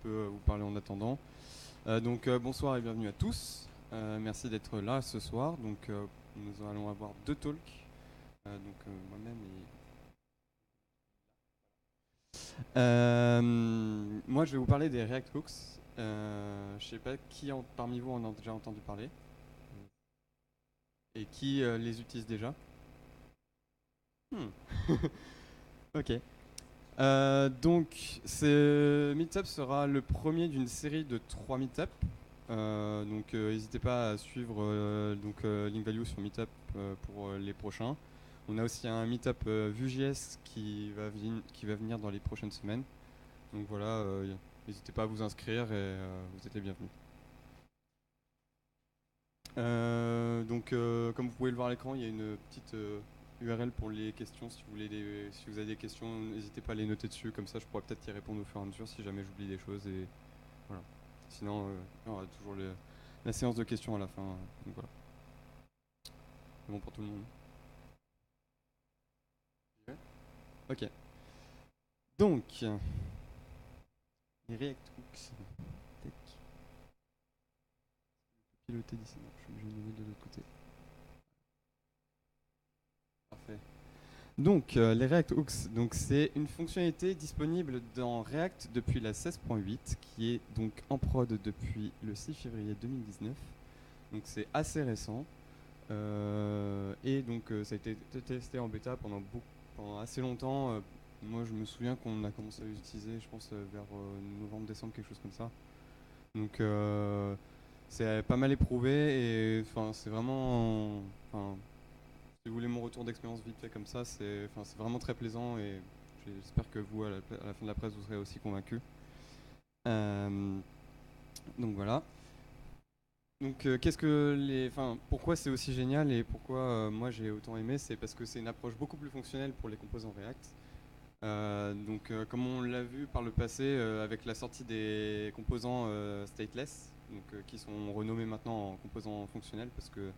peux vous parler en attendant. Bonsoir et bienvenue à tous. Merci d'être là ce soir. Nous allons avoir deux talks. Moi-même moi, je vais vous parler des React Hooks. Je sais pas qui parmi vous en a déjà entendu parler et qui les utilise déjà. Hmm. Ok. Ce meetup sera le premier d'une série de 3 meetups. N'hésitez pas à suivre Link Value sur Meetup pour les prochains. On a aussi un meetup Vue.js qui va venir dans les prochaines semaines. Donc voilà, n'hésitez pas à vous inscrire et vous êtes les bienvenus. Comme vous pouvez le voir à l'écran, il y a une petite URL pour les questions. Si vous avez des questions, n'hésitez pas à les noter dessus. Comme ça, je pourrais peut-être y répondre au fur et à mesure si jamais j'oublie des choses. Et voilà. Sinon, on aura toujours la séance de questions à la fin. Donc voilà. C'est bon pour tout le monde. Ok. Donc, les React Hooks. Tac. Piloter d'ici. Non, je suis obligé de le mettre de l'autre côté. Parfait. Les React Hooks, c'est une fonctionnalité disponible dans React depuis la 16.8, qui est donc en prod depuis le 6 février 2019. Donc c'est assez récent. Ça a été testé en bêta pendant assez longtemps. Moi, je me souviens qu'on a commencé à l'utiliser, je pense, vers novembre-décembre, quelque chose comme ça. C'est pas mal éprouvé et c'est vraiment. Si vous voulez mon retour d'expérience vite fait comme ça, c'est vraiment très plaisant et j'espère que vous, à la fin de la presse, vous serez aussi convaincus. Euh, donc voilà. Pourquoi c'est aussi génial et pourquoi moi j'ai autant aimé, c'est parce que c'est une approche beaucoup plus fonctionnelle pour les composants React. Comme on l'a vu par le passé avec la sortie des composants stateless, qui sont renommés maintenant en composants fonctionnels, parce que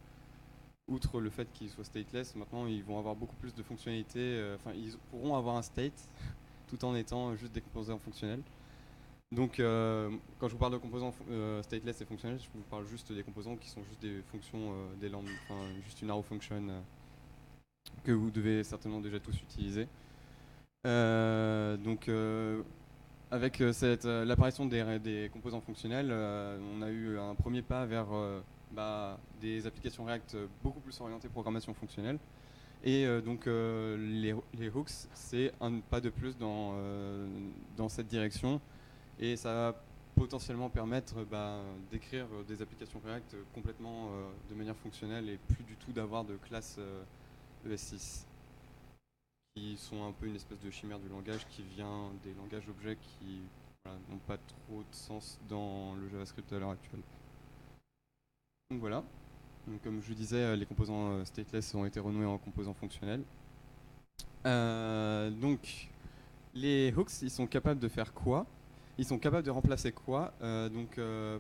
outre le fait qu'ils soient stateless, maintenant ils vont avoir beaucoup plus de fonctionnalités. Ils pourront avoir un state tout en étant juste des composants fonctionnels. Quand je vous parle de composants stateless et fonctionnels, je vous parle juste des composants qui sont juste des fonctions, juste une arrow function que vous devez certainement déjà tous utiliser. Avec l'apparition des composants fonctionnels, on a eu un premier pas vers des applications React beaucoup plus orientées programmation fonctionnelle. Les hooks, c'est un pas de plus dans cette direction. Et ça va potentiellement permettre d'écrire des applications React complètement de manière fonctionnelle et plus du tout d'avoir de classe ES6 qui sont un peu une espèce de chimère du langage qui vient des langages objets qui n'ont pas trop de sens dans le JavaScript à l'heure actuelle. Donc voilà. Comme je disais, les composants stateless ont été renommés en composants fonctionnels. Les hooks, ils sont capables de faire quoi? Ils sont capables de remplacer quoi?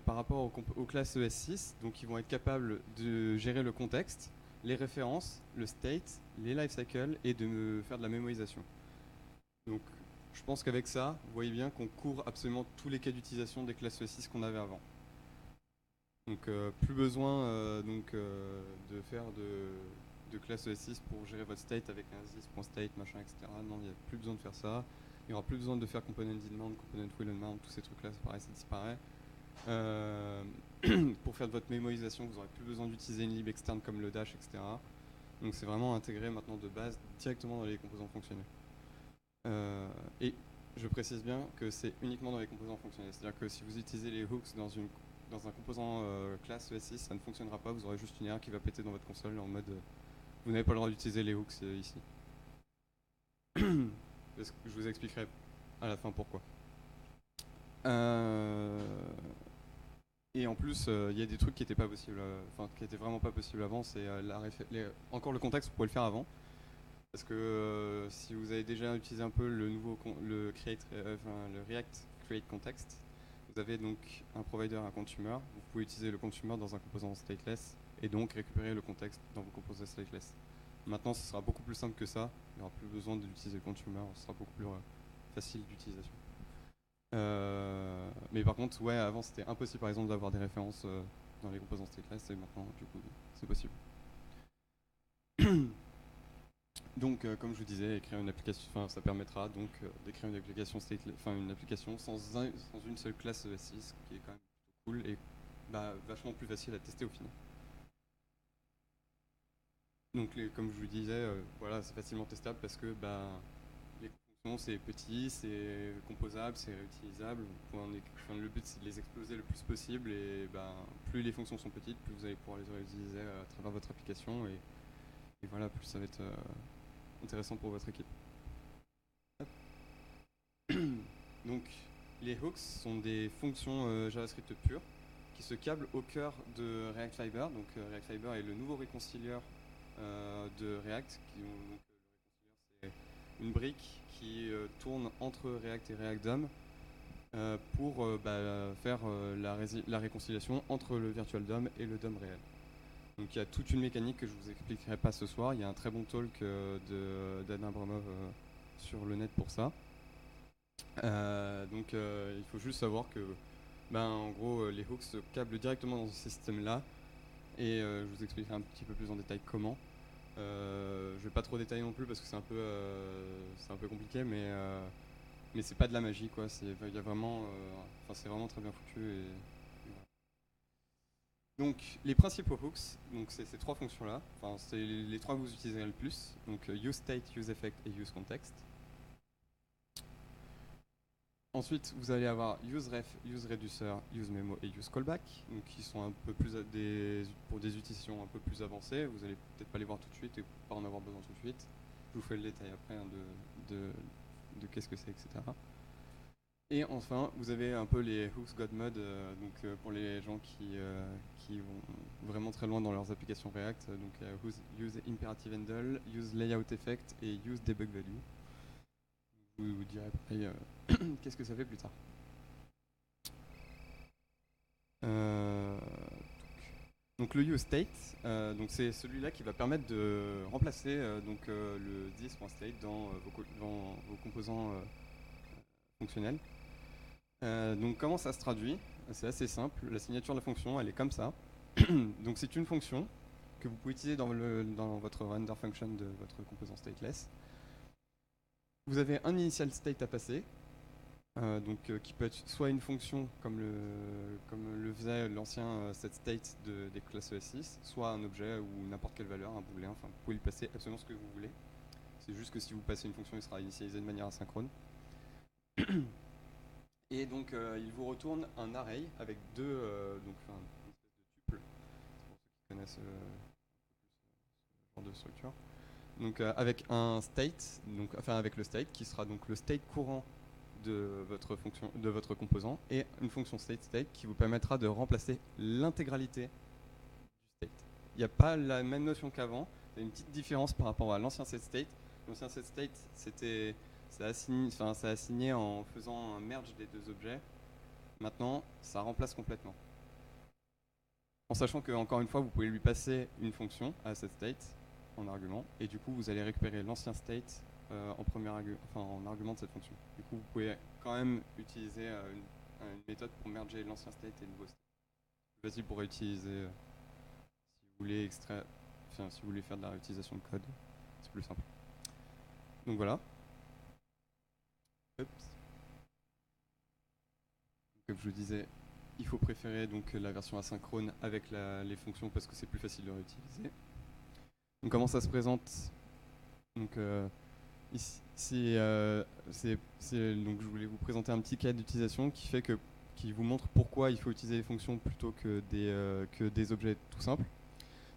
Par rapport aux classes ES6, donc ils vont être capables de gérer le contexte, les références, le state, les lifecycles et de faire de la mémorisation. Donc je pense qu'avec ça, vous voyez bien qu'on couvre absolument tous les cas d'utilisation des classes ES6 qu'on avait avant. Plus besoin de faire de classe ES6 pour gérer votre state avec un this.state, machin, etc. Non, il n'y a plus besoin de faire ça. Il n'y aura plus besoin de faire component demand, component will and mount, tous ces trucs-là, c'est pareil, ça disparaît. Pour faire de votre mémorisation, vous n'aurez plus besoin d'utiliser une lib externe comme le dash, etc. Donc c'est vraiment intégré maintenant de base directement dans les composants fonctionnels. Et je précise bien que c'est uniquement dans les composants fonctionnels. C'est-à-dire que si vous utilisez les hooks dans un composant classe ES6, ça ne fonctionnera pas, vous aurez juste une erreur qui va péter dans votre console en mode vous n'avez pas le droit d'utiliser les hooks ici. Je vous expliquerai à la fin pourquoi. Et en plus, il y a des trucs qui étaient pas possibles, qui étaient vraiment pas possibles avant. C'est encore le contexte, vous pouvez le faire avant, parce que si vous avez déjà utilisé un peu le React Create Context, vous avez donc un provider, un consumer. Vous pouvez utiliser le consumer dans un composant stateless et donc récupérer le contexte dans vos composants stateless. Maintenant, ce sera beaucoup plus simple que ça. Il n'y aura plus besoin d'utiliser le consumer, ce sera beaucoup plus facile d'utilisation. Mais par contre, ouais, avant c'était impossible par exemple d'avoir des références dans les composants stateless et maintenant du coup c'est possible. Donc, comme je vous disais, écrire une application, ça permettra donc d'écrire une application une application sans une seule classe ES6, ce qui est quand même plutôt cool et vachement plus facile à tester au final. Donc, comme je vous disais, voilà, c'est facilement testable parce que les fonctions c'est petit, c'est composable, c'est réutilisable. Le but c'est de les exploser le plus possible et plus les fonctions sont petites, plus vous allez pouvoir les réutiliser à travers votre application et voilà, plus ça va être intéressant pour votre équipe. Donc, les hooks sont des fonctions JavaScript pures qui se câblent au cœur de React Fiber. Donc, React Fiber est le nouveau réconcilieur de React. C'est une brique qui tourne entre React et React DOM pour faire la réconciliation entre le virtual DOM et le DOM réel. Donc il y a toute une mécanique que je ne vous expliquerai pas ce soir. Il y a un très bon talk d'Anne Abramov sur le net pour ça. Il faut juste savoir que en gros les hooks se câblent directement dans ce système-là et je vous expliquerai un petit peu plus en détail comment. Je ne vais pas trop détailler non plus parce que c'est un peu compliqué, mais c'est pas de la magie quoi. C'est vraiment très bien foutu et donc les principaux hooks, donc c'est ces trois fonctions-là, c'est les trois que vous utiliserez le plus, donc useState, useEffect et useContext. Ensuite, vous allez avoir useRef, useReducer, useMemo et useCallback, donc qui sont un peu plus pour des utilisations un peu plus avancées. Vous allez peut-être pas les voir tout de suite et pas en avoir besoin tout de suite. Je vous fais le détail après de qu'est-ce que c'est, etc. Et enfin, vous avez un peu les hooks God mode, pour les gens qui vont vraiment très loin dans leurs applications React, donc use imperative handle, use layout effect et use debug value. Je vous dirai après qu'est-ce que ça fait plus tard. Donc le useState, c'est celui-là qui va permettre de remplacer le this.state dans vos composants fonctionnels. Donc comment ça se traduit? C'est assez simple, la signature de la fonction elle est comme ça. Donc c'est une fonction que vous pouvez utiliser dans votre render function de votre composant stateless. Vous avez un initial state à passer, qui peut être soit une fonction comme le faisait l'ancien setState des classes ES6, soit un objet ou n'importe quelle valeur, un booléen, vous pouvez lui passer absolument ce que vous voulez. C'est juste que si vous passez une fonction, il sera initialisé de manière asynchrone. Et donc il vous retourne un array avec une espèce de tuple, pour ceux qui connaissent ce genre de structure. Donc avec un state, avec le state qui sera donc le state courant de votre composant et une fonction state qui vous permettra de remplacer l'intégralité du state. Il n'y a pas la même notion qu'avant, il y a une petite différence par rapport à l'ancien setState. L'ancien setState, ça assignait en faisant un merge des deux objets. Maintenant, ça remplace complètement. En sachant que, encore une fois, vous pouvez lui passer une fonction à cette state en argument, et du coup, vous allez récupérer l'ancien state en argument de cette fonction. Du coup, vous pouvez quand même utiliser une méthode pour merger l'ancien state et le nouveau state. C'est facile pour réutiliser si vous voulez si vous voulez faire de la réutilisation de code, c'est plus simple. Donc voilà. Comme je vous disais, il faut préférer donc la version asynchrone avec les fonctions parce que c'est plus facile de réutiliser. Donc comment ça se présente? Donc ici, donc je voulais vous présenter un petit cas d'utilisation qui vous montre pourquoi il faut utiliser les fonctions plutôt que des objets tout simples.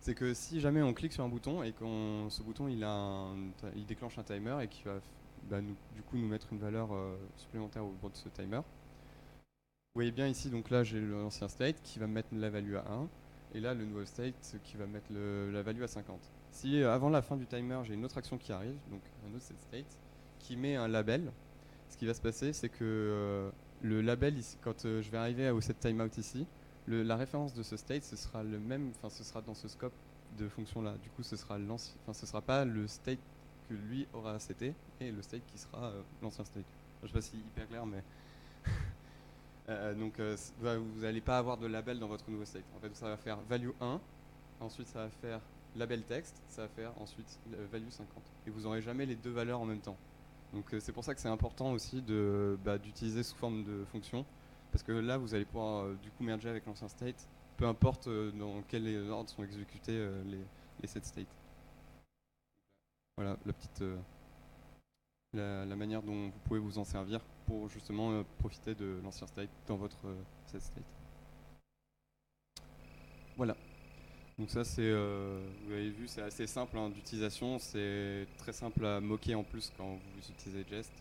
C'est que si jamais on clique sur un bouton et que ce bouton il déclenche un timer et qui va du coup nous mettre une valeur supplémentaire au bord de ce timer. Vous voyez bien ici, donc là j'ai l'ancien state qui va mettre la value à 1 et là le nouveau state qui va mettre la value à 50. Si avant la fin du timer j'ai une autre action qui arrive, donc un autre state qui met un label, ce qui va se passer c'est que le label ici, quand je vais arriver au set timeout ici, la référence de ce state ce sera le même, ce sera dans ce scope de fonction là. Du coup ce sera pas le state que lui aura seté et le state qui sera l'ancien state. Je sais pas si hyper clair mais Vous n'allez pas avoir de label dans votre nouveau state. En fait, ça va faire value 1, ensuite ça va faire label texte, ça va faire ensuite value 50. Et vous n'aurez jamais les deux valeurs en même temps. Donc c'est pour ça que c'est important aussi d'utiliser sous forme de fonction, parce que là vous allez pouvoir du coup merger avec l'ancien state, peu importe dans quel ordre sont exécutés les set states. Voilà la manière dont vous pouvez vous en servir pour justement profiter de l'ancien state dans votre set state. Voilà. Donc ça c'est, vous avez vu, c'est assez simple d'utilisation, c'est très simple à moquer en plus quand vous utilisez Jest.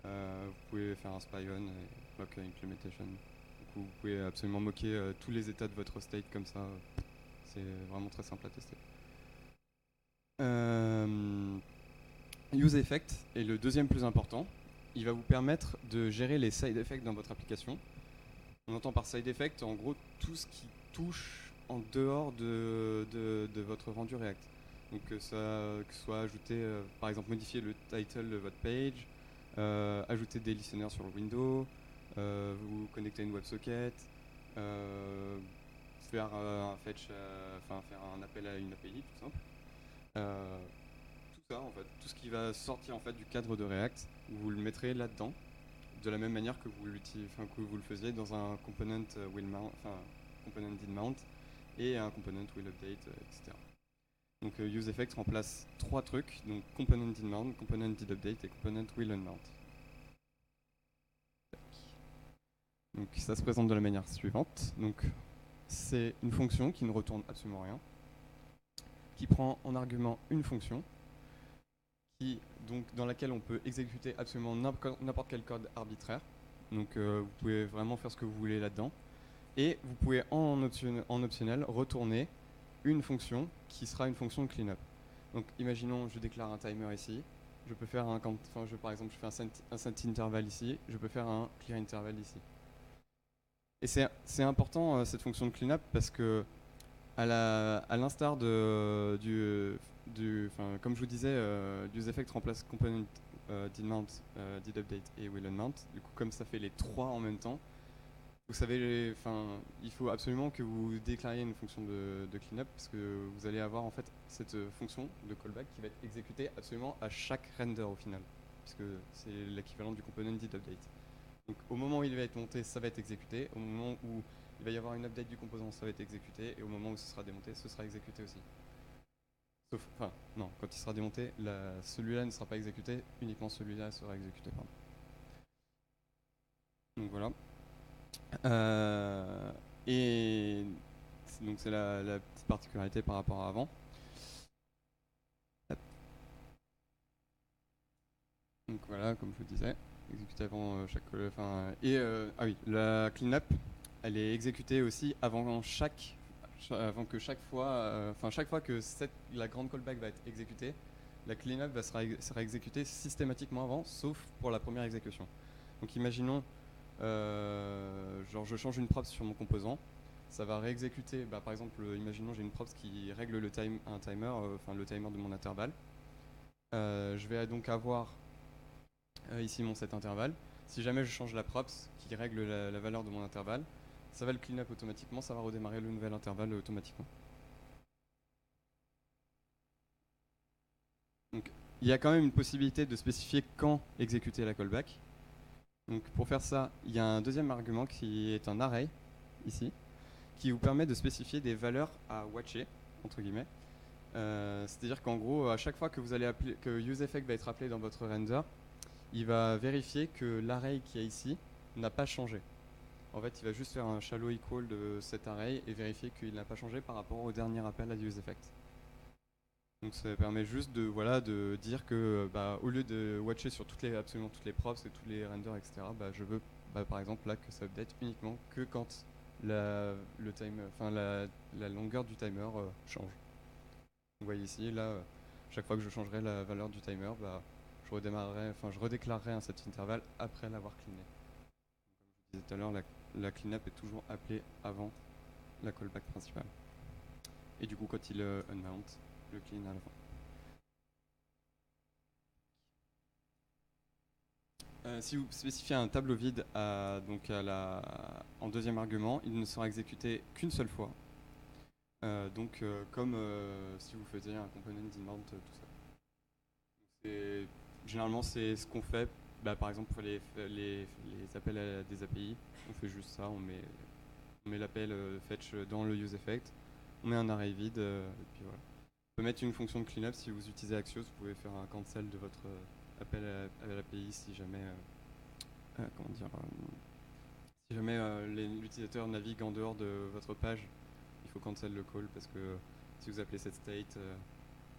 Vous pouvez faire un spy on et mock implementation. Du coup, vous pouvez absolument moquer tous les états de votre state comme ça. C'est vraiment très simple à tester. UseEffect est le deuxième plus important. Il va vous permettre de gérer les side effects dans votre application. On entend par side effect en gros tout ce qui touche en dehors de votre rendu React. Donc que ce soit ajouter, par exemple modifier le title de votre page, ajouter des listeners sur le window, vous connecter à une WebSocket, faire un fetch, faire un appel à une API tout simple. Tout ça en fait, tout ce qui va sortir en fait du cadre de React, vous le mettrez là-dedans, de la même manière que vous le faisiez dans un component component did mount et un component will update, etc. Donc UseEffect remplace trois trucs, donc component did mount, component did update et component will unmount. Donc ça se présente de la manière suivante. Donc c'est une fonction qui ne retourne absolument rien, qui prend en argument une fonction, dans laquelle on peut exécuter absolument n'importe quel code arbitraire. Donc vous pouvez vraiment faire ce que vous voulez là-dedans. Et vous pouvez en optionnel retourner une fonction qui sera une fonction de cleanup. Donc imaginons je déclare un timer ici, je peux faire par exemple je fais un set interval ici, je peux faire un clear interval ici. Et c'est important cette fonction de cleanup parce que à l'instar comme je vous disais, UseEffect remplace component did mount, did update et will unmount. Du coup, comme ça fait les trois en même temps, vous savez, il faut absolument que vous déclariez une fonction de cleanup parce que vous allez avoir en fait cette fonction de callback qui va être exécutée absolument à chaque render au final, puisque c'est l'équivalent du component did update. Donc au moment où il va être monté, ça va être exécuté. Au moment où il va y avoir une update du composant, ça va être exécuté. Et au moment où ce sera démonté, ce sera exécuté aussi. Non, quand il sera démonté, celui-là ne sera pas exécuté, uniquement celui-là sera exécuté. Pardon. Donc voilà. Et donc c'est la petite particularité par rapport à avant. Donc voilà, comme je vous disais, exécuté avant chaque... la cleanup, elle est exécutée aussi avant que chaque fois que la grande callback va être exécutée, la cleanup sera exécutée systématiquement avant, sauf pour la première exécution. Donc imaginons, je change une props sur mon composant, ça va réexécuter, par exemple, imaginons j'ai une props qui règle le timer de mon intervalle. Je vais donc avoir ici mon set intervalle. Si jamais je change la props qui règle la valeur de mon intervalle, ça va le clean up automatiquement, ça va redémarrer le nouvel intervalle automatiquement. Donc il y a quand même une possibilité de spécifier quand exécuter la callback. Donc pour faire ça, il y a un deuxième argument qui est un array, ici, qui vous permet de spécifier des valeurs à watcher, entre guillemets. C'est-à-dire qu'en gros, à chaque fois que que UseEffect va être appelé dans votre render, il va vérifier que l'array qu'il y a ici n'a pas changé. En fait, il va juste faire un shallow equal de cet array et vérifier qu'il n'a pas changé par rapport au dernier appel à UseEffect. Donc ça permet juste de dire que au lieu de watcher sur absolument toutes les props et tous les renders, etc., je veux par exemple là que ça update uniquement que quand la longueur du timer change. Vous voyez ici, là, chaque fois que je changerai la valeur du timer, je redéclarerai un set interval après l'avoir cleané. Comme je vous disais tout à l'heure, la cleanup est toujours appelée avant la callback principale. Et du coup, quand il unmount, le clean à la Si vous spécifiez un tableau vide en deuxième argument, il ne sera exécuté qu'une seule fois. Comme si vous faisiez un component inbound, tout ça. Généralement, c'est ce qu'on fait. Par exemple, pour les appels à des API, on fait juste ça. On met l'appel fetch dans le useEffect. On met un array vide. Et puis voilà. On peut mettre une fonction de cleanup. Si vous utilisez Axios, vous pouvez faire un cancel de votre appel à l'API si jamais, si jamais l'utilisateur navigue en dehors de votre page. Il faut cancel le call parce que si vous appelez cette state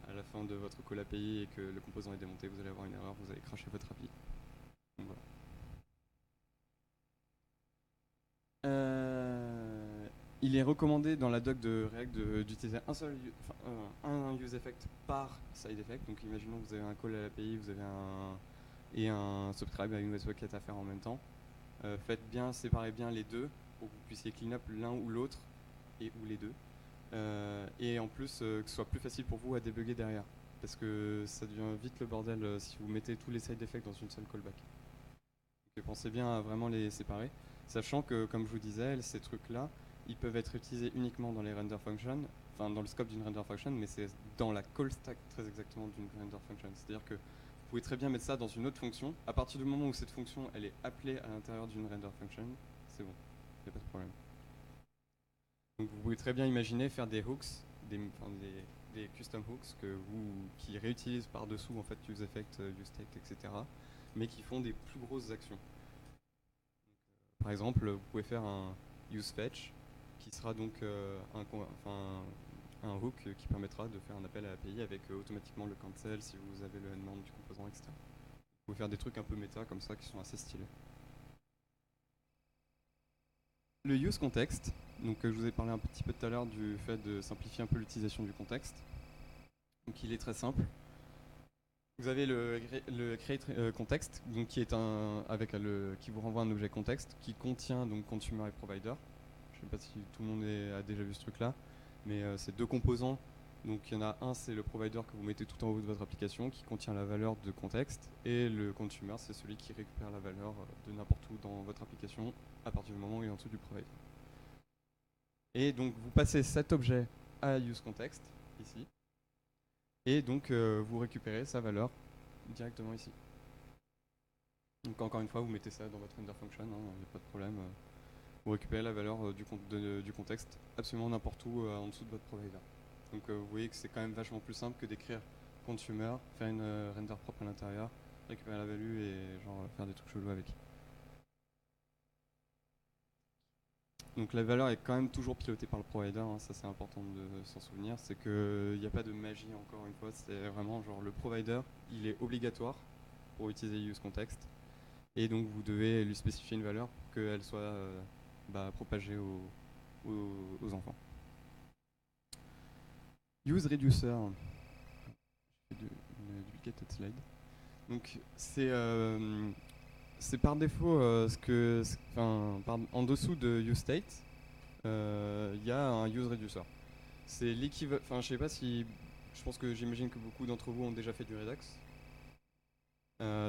à la fin de votre call API et que le composant est démonté, vous allez avoir une erreur, vous allez crasher votre API. Donc voilà. Il est recommandé dans la doc de React d'utiliser un useEffect par side effect. Donc imaginons que vous avez un call à l'API, vous avez un subscribe à une WebSocket à faire en même temps. Séparez bien les deux pour que vous puissiez clean up l'un ou l'autre ou les deux. Et en plus que ce soit plus facile pour vous à débugger derrière, parce que ça devient vite le bordel si vous mettez tous les side effects dans une seule callback. Donc pensez bien à vraiment les séparer, sachant que comme je vous disais, ces trucs là ils peuvent être utilisés uniquement dans les render functions, enfin dans le scope d'une render function, mais c'est dans la call stack très exactement d'une render function. C'est-à-dire que vous pouvez très bien mettre ça dans une autre fonction. À partir du moment où cette fonction elle est appelée à l'intérieur d'une render function, c'est bon, il n'y a pas de problème. Donc vous pouvez très bien imaginer faire des hooks, des custom hooks qui réutilisent par-dessous en fait useEffect, useState, etc. mais qui font des plus grosses actions. Donc, par exemple, vous pouvez faire un useFetch qui sera donc un hook qui permettra de faire un appel à l'API avec automatiquement le cancel si vous avez le endmount du composant, etc. Vous pouvez faire des trucs un peu méta comme ça qui sont assez stylés. Le use context, donc je vous ai parlé un petit peu tout à l'heure du fait de simplifier un peu l'utilisation du contexte. Donc il est très simple. Vous avez le create context, donc qui est qui vous renvoie un objet contexte qui contient donc consumer et provider. Je ne sais pas si tout le monde a déjà vu ce truc-là, mais c'est deux composants. Donc il y en a un, c'est le provider que vous mettez tout en haut de votre application qui contient la valeur de contexte, et le consumer, c'est celui qui récupère la valeur de n'importe où dans votre application à partir du moment où il est en dessous du provider. Et donc vous passez cet objet à useContext ici, et donc vous récupérez sa valeur directement ici. Donc encore une fois, vous mettez ça dans votre render function, il n'y a pas de problème. Vous récupérez la valeur du contexte absolument n'importe où en dessous de votre provider. Donc vous voyez que c'est quand même vachement plus simple que d'écrire consumer, faire une render propre à l'intérieur, récupérer la value et faire des trucs chelous avec. Donc la valeur est quand même toujours pilotée par le provider, ça c'est important de s'en souvenir, c'est qu'il n'y a pas de magie encore une fois, c'est vraiment le provider, il est obligatoire pour utiliser useContext, et donc vous devez lui spécifier une valeur pour qu'elle soit propagée aux enfants. UseReducer, une duplicated slide. Donc c'est par défaut en dessous de useState, il y a un useReducer. C'est l'équivalent. Enfin, je sais pas si. J'imagine que beaucoup d'entre vous ont déjà fait du Redux.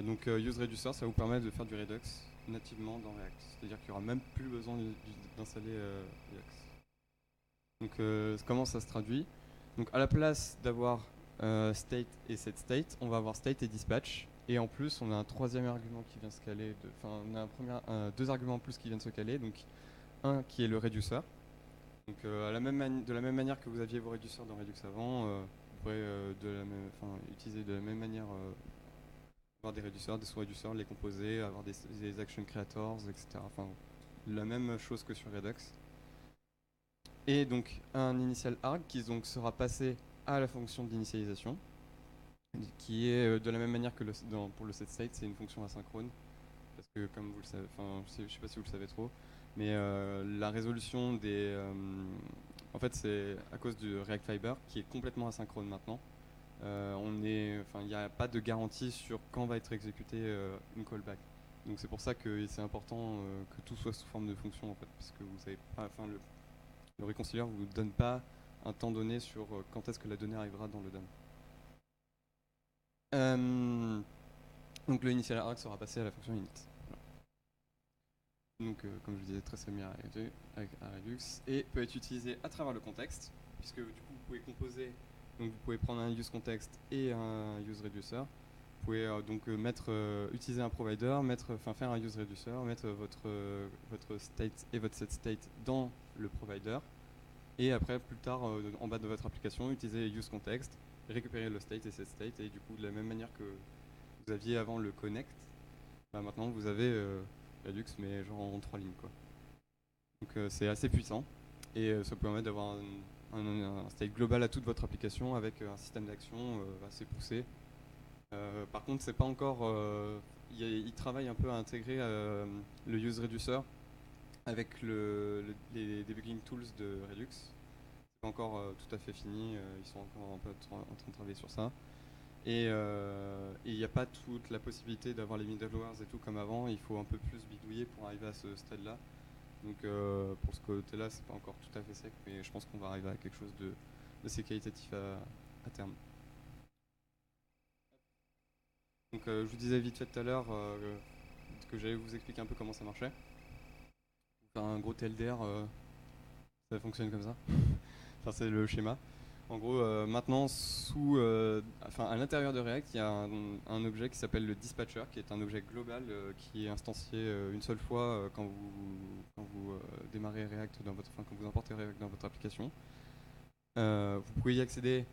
Donc useReducer, ça vous permet de faire du Redux nativement dans React. C'est-à-dire qu'il n'y aura même plus besoin d'installer Redux. Donc comment ça se traduit? Donc à la place d'avoir state et setState, on va avoir state et dispatch. Et en plus, on a un troisième argument qui vient se caler. On a deux arguments en plus qui viennent se caler. Donc un qui est le reducer. Donc de la même manière que vous aviez vos réduceurs dans Redux avant, vous pourrez utiliser de la même manière avoir des réduceurs, des sous-réduceurs, les composer, avoir des action creators, etc. Enfin, la même chose que sur Redux. Et donc un initial arg qui donc sera passé à la fonction d'initialisation, qui est de la même manière que pour le setState, c'est une fonction asynchrone. Parce que comme vous le savez, je ne sais pas si vous le savez trop, mais la résolution en fait, c'est à cause du React Fiber qui est complètement asynchrone maintenant. Il n'y a pas de garantie sur quand va être exécutée une callback. Donc c'est pour ça que c'est important que tout soit sous forme de fonction en fait, parce que vous savez pas, le réconcilieur ne vous donne pas un temps donné sur quand est-ce que la donnée arrivera dans le DOM. Donc le initial arg sera passé à la fonction init. Voilà. Donc comme je disais, très similaire à Redux et peut être utilisé à travers le contexte, puisque du coup vous pouvez composer, donc vous pouvez prendre un use context et un use reducer. Vous pouvez donc utiliser un provider, faire un use reducer, mettre votre state et votre set state dans le provider, et après plus tard en bas de votre application utiliser use context, récupérer le state et set state, et du coup de la même manière que vous aviez avant le connect, bah, maintenant vous avez Redux mais genre en 3 lignes quoi. Donc c'est assez puissant et ça permet d'avoir un state global à toute votre application avec un système d'action assez poussé. Par contre, c'est pas encore. Il travaille un peu à intégrer le use reducer avec les debugging tools de Redux. C'est pas encore tout à fait fini. Ils sont encore un peu en train de travailler sur ça. Et il n'y a pas toute la possibilité d'avoir les middlewares et tout comme avant. Il faut un peu plus bidouiller pour arriver à ce stade-là. Donc pour ce côté-là, c'est pas encore tout à fait sec, mais je pense qu'on va arriver à quelque chose d'assez qualitatif à terme. Donc je vous disais vite fait tout à l'heure que j'allais vous expliquer un peu comment ça marchait. Faire un gros TLDR, ça fonctionne comme ça. Enfin, c'est le schéma. En gros, maintenant, à l'intérieur de React, il y a un objet qui s'appelle le dispatcher, qui est un objet global qui est instancié une seule fois quand vous démarrez React quand vous importez React dans votre application. Vous pouvez y accéder,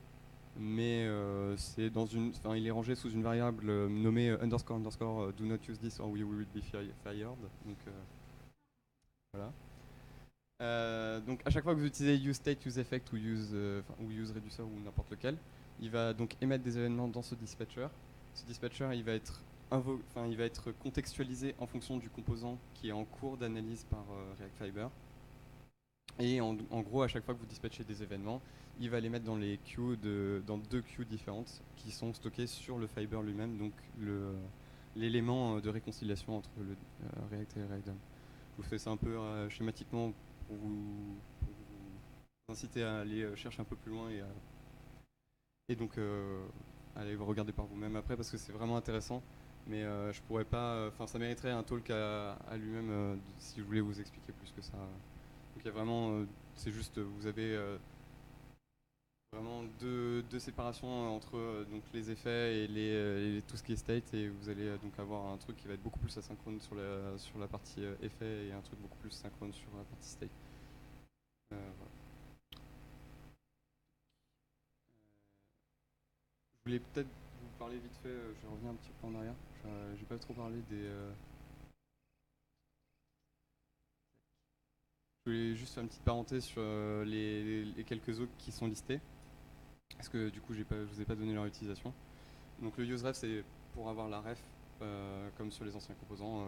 mais il est rangé sous une variable nommée underscore do not use this or we will be fired. Donc voilà. Donc à chaque fois que vous utilisez useState, useEffect ou useReducer ou n'importe lequel, il va donc émettre des événements dans ce dispatcher. Ce dispatcher, il va être contextualisé en fonction du composant qui est en cours d'analyse par React Fiber. Et en gros, à chaque fois que vous dispatchez des événements, il va les mettre dans dans deux queues différentes qui sont stockées sur le Fiber lui-même, donc l'élément de réconciliation entre le React et React DOM. Je vous fais ça un peu schématiquement pour vous inciter à aller chercher un peu plus loin et donc aller regarder par vous-même après parce que c'est vraiment intéressant. Mais je pourrais pas. Enfin, ça mériterait un talk à lui-même si je voulais vous expliquer plus que ça. Donc il y a vraiment. C'est juste. Vous avez vraiment deux séparations entre donc les effets et tout ce qui est state, et vous allez donc avoir un truc qui va être beaucoup plus asynchrone sur la partie effet et un truc beaucoup plus synchrone sur la partie state. Voilà. Je voulais peut-être vous parler vite fait, je reviens un petit peu en arrière. J'ai pas trop parlé des. Je voulais juste faire une petite parenthèse sur les quelques autres qui sont listés. Parce que du coup, je vous ai pas donné leur utilisation. Donc le useRef, c'est pour avoir la ref, comme sur les anciens composants.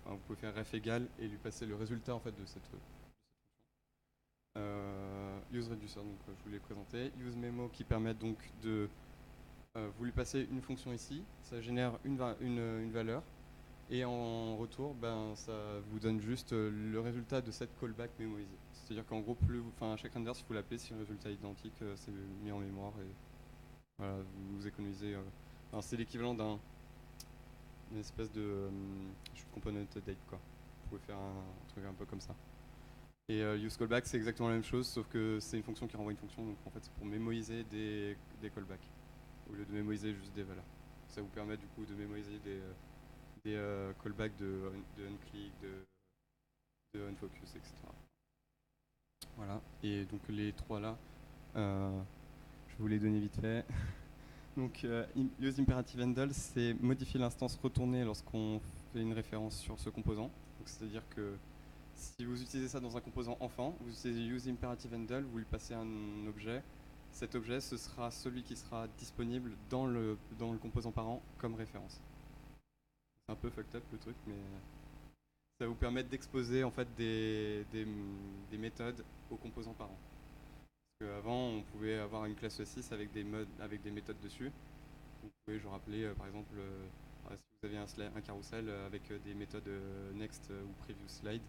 Vous pouvez faire ref égal et lui passer le résultat en fait de cette fonction. UseReducer, donc je vous l'ai présenté. UseMemo qui permet donc de vous lui passez une fonction ici, ça génère une valeur, et en retour, ça vous donne juste le résultat de cette callback mémorisée. C'est-à-dire qu'en gros, à chaque render, si vous l'appelez, si le résultat est identique, c'est mis en mémoire et voilà, vous économisez. C'est l'équivalent d'une espèce de component date quoi. Vous pouvez faire un truc un peu comme ça. Et useCallback, c'est exactement la même chose, sauf que c'est une fonction qui renvoie une fonction, donc en fait c'est pour mémoriser des callbacks au lieu de mémoriser juste des valeurs. Ça vous permet du coup de mémoriser des callbacks de unclick, de unfocus, etc. Voilà, et donc les trois là, je vous les donner vite fait. Donc use imperative handle, c'est modifier l'instance retournée lorsqu'on fait une référence sur ce composant. C'est-à-dire que si vous utilisez ça dans un composant enfant, vous utilisez use imperative handle, vous lui passez un objet. Cet objet, ce sera celui qui sera disponible dans le composant parent comme référence. C'est un peu fucked up le truc, mais ça vous permet d'exposer en fait des méthodes aux composants parents. Parce qu'avant, on pouvait avoir une classe 6 avec des méthodes dessus. Vous pouvez genre appeler par exemple si vous aviez un carrousel avec des méthodes next ou previous slide,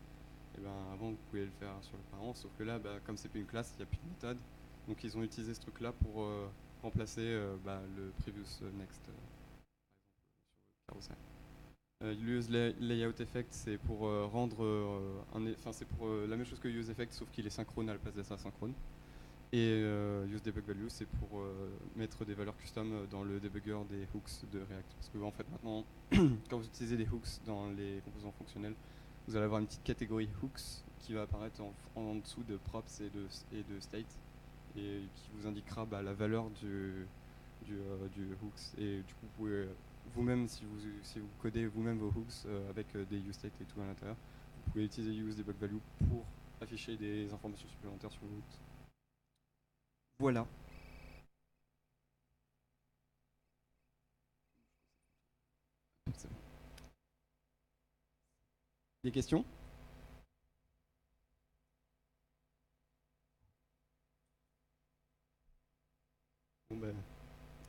et avant vous pouvez le faire sur le parent, sauf que là comme c'est plus une classe, il n'y a plus de méthode. Donc ils ont utilisé ce truc là pour remplacer le previous next par exemple sur le ça. Use layout effect, c'est pour rendre c'est pour la même chose que use effect, sauf qu'il est synchrone à la place d'être asynchrone. Et use debug value, c'est pour mettre des valeurs custom dans le debugger des hooks de React. Parce que en fait maintenant, quand vous utilisez des hooks dans les composants fonctionnels, vous allez avoir une petite catégorie hooks qui va apparaître en dessous de props et de state, et qui vous indiquera la valeur du hooks. Et du coup, vous pouvez vous-même, si vous codez vous-même vos hooks avec des useState et tout à l'intérieur, vous pouvez utiliser useDebugValue pour afficher des informations supplémentaires sur vos hooks. Voilà. C'est bon. Des questions? Bon ben,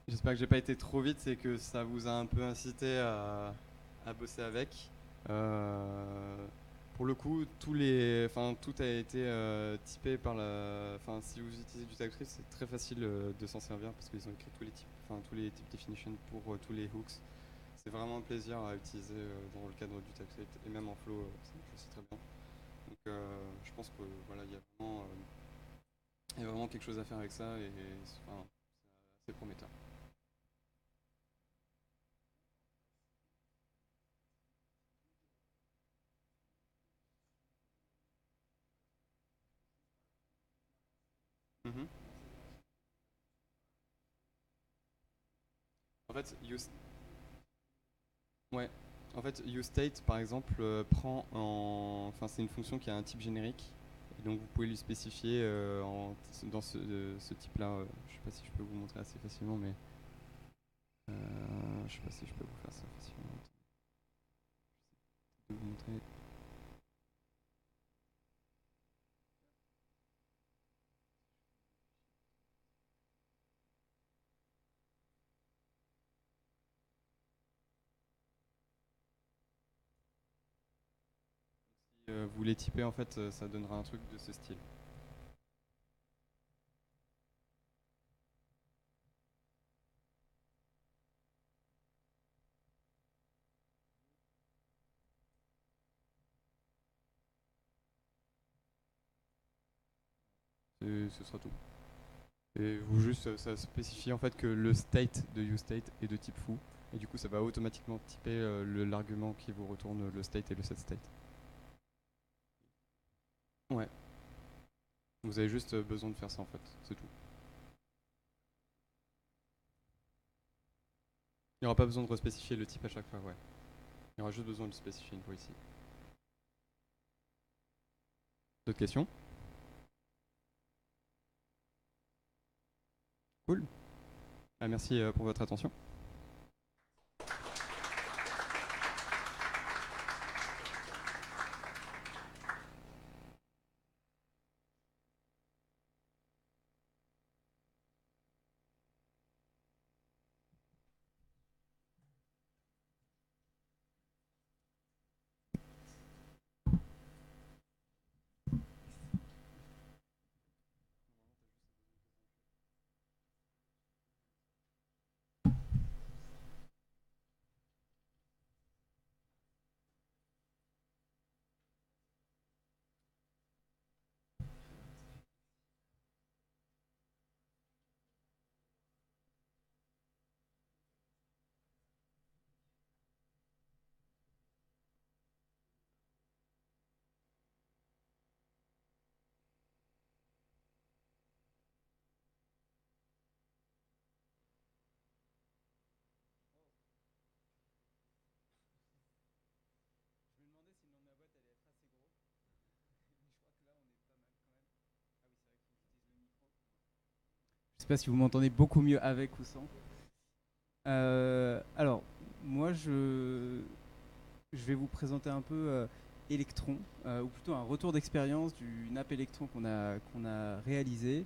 j'espère que j'ai pas été trop vite, c'est que ça vous a un peu incité à bosser avec. Pour le coup, tout a été typé par si vous utilisez du TypeScript, c'est très facile de s'en servir parce qu'ils ont écrit tous les types definition pour tous les hooks. C'est vraiment un plaisir à utiliser dans le cadre du TypeScript, et même en Flow, ça marche aussi très bien. Donc je pense que voilà, il y a vraiment quelque chose à faire avec ça, et c'est assez prometteur. Mhm. En fait, ouais. En fait, useState, par exemple, c'est une fonction qui a un type générique. Et donc, vous pouvez lui spécifier dans ce type-là. Je sais pas si je peux vous montrer assez facilement, mais je sais pas si je peux vous faire ça facilement. Je vais vous montrer. Si vous les typez, en fait, ça donnera un truc de ce style. Ce sera tout. Et vous juste, ça spécifie en fait que le state de useState est de type foo. Et du coup, ça va automatiquement typer l'argument qui vous retourne le state et le setState. Ouais. Vous avez juste besoin de faire ça en fait, c'est tout. Il n'y aura pas besoin de respécifier le type à chaque fois, ouais. Il y aura juste besoin de le spécifier une fois ici. D'autres questions? Cool. Merci pour votre attention. Je sais pas si vous m'entendez beaucoup mieux avec ou sans. Alors, moi, je vais vous présenter un peu Electron, ou plutôt un retour d'expérience d'une app Electron qu'on a réalisé.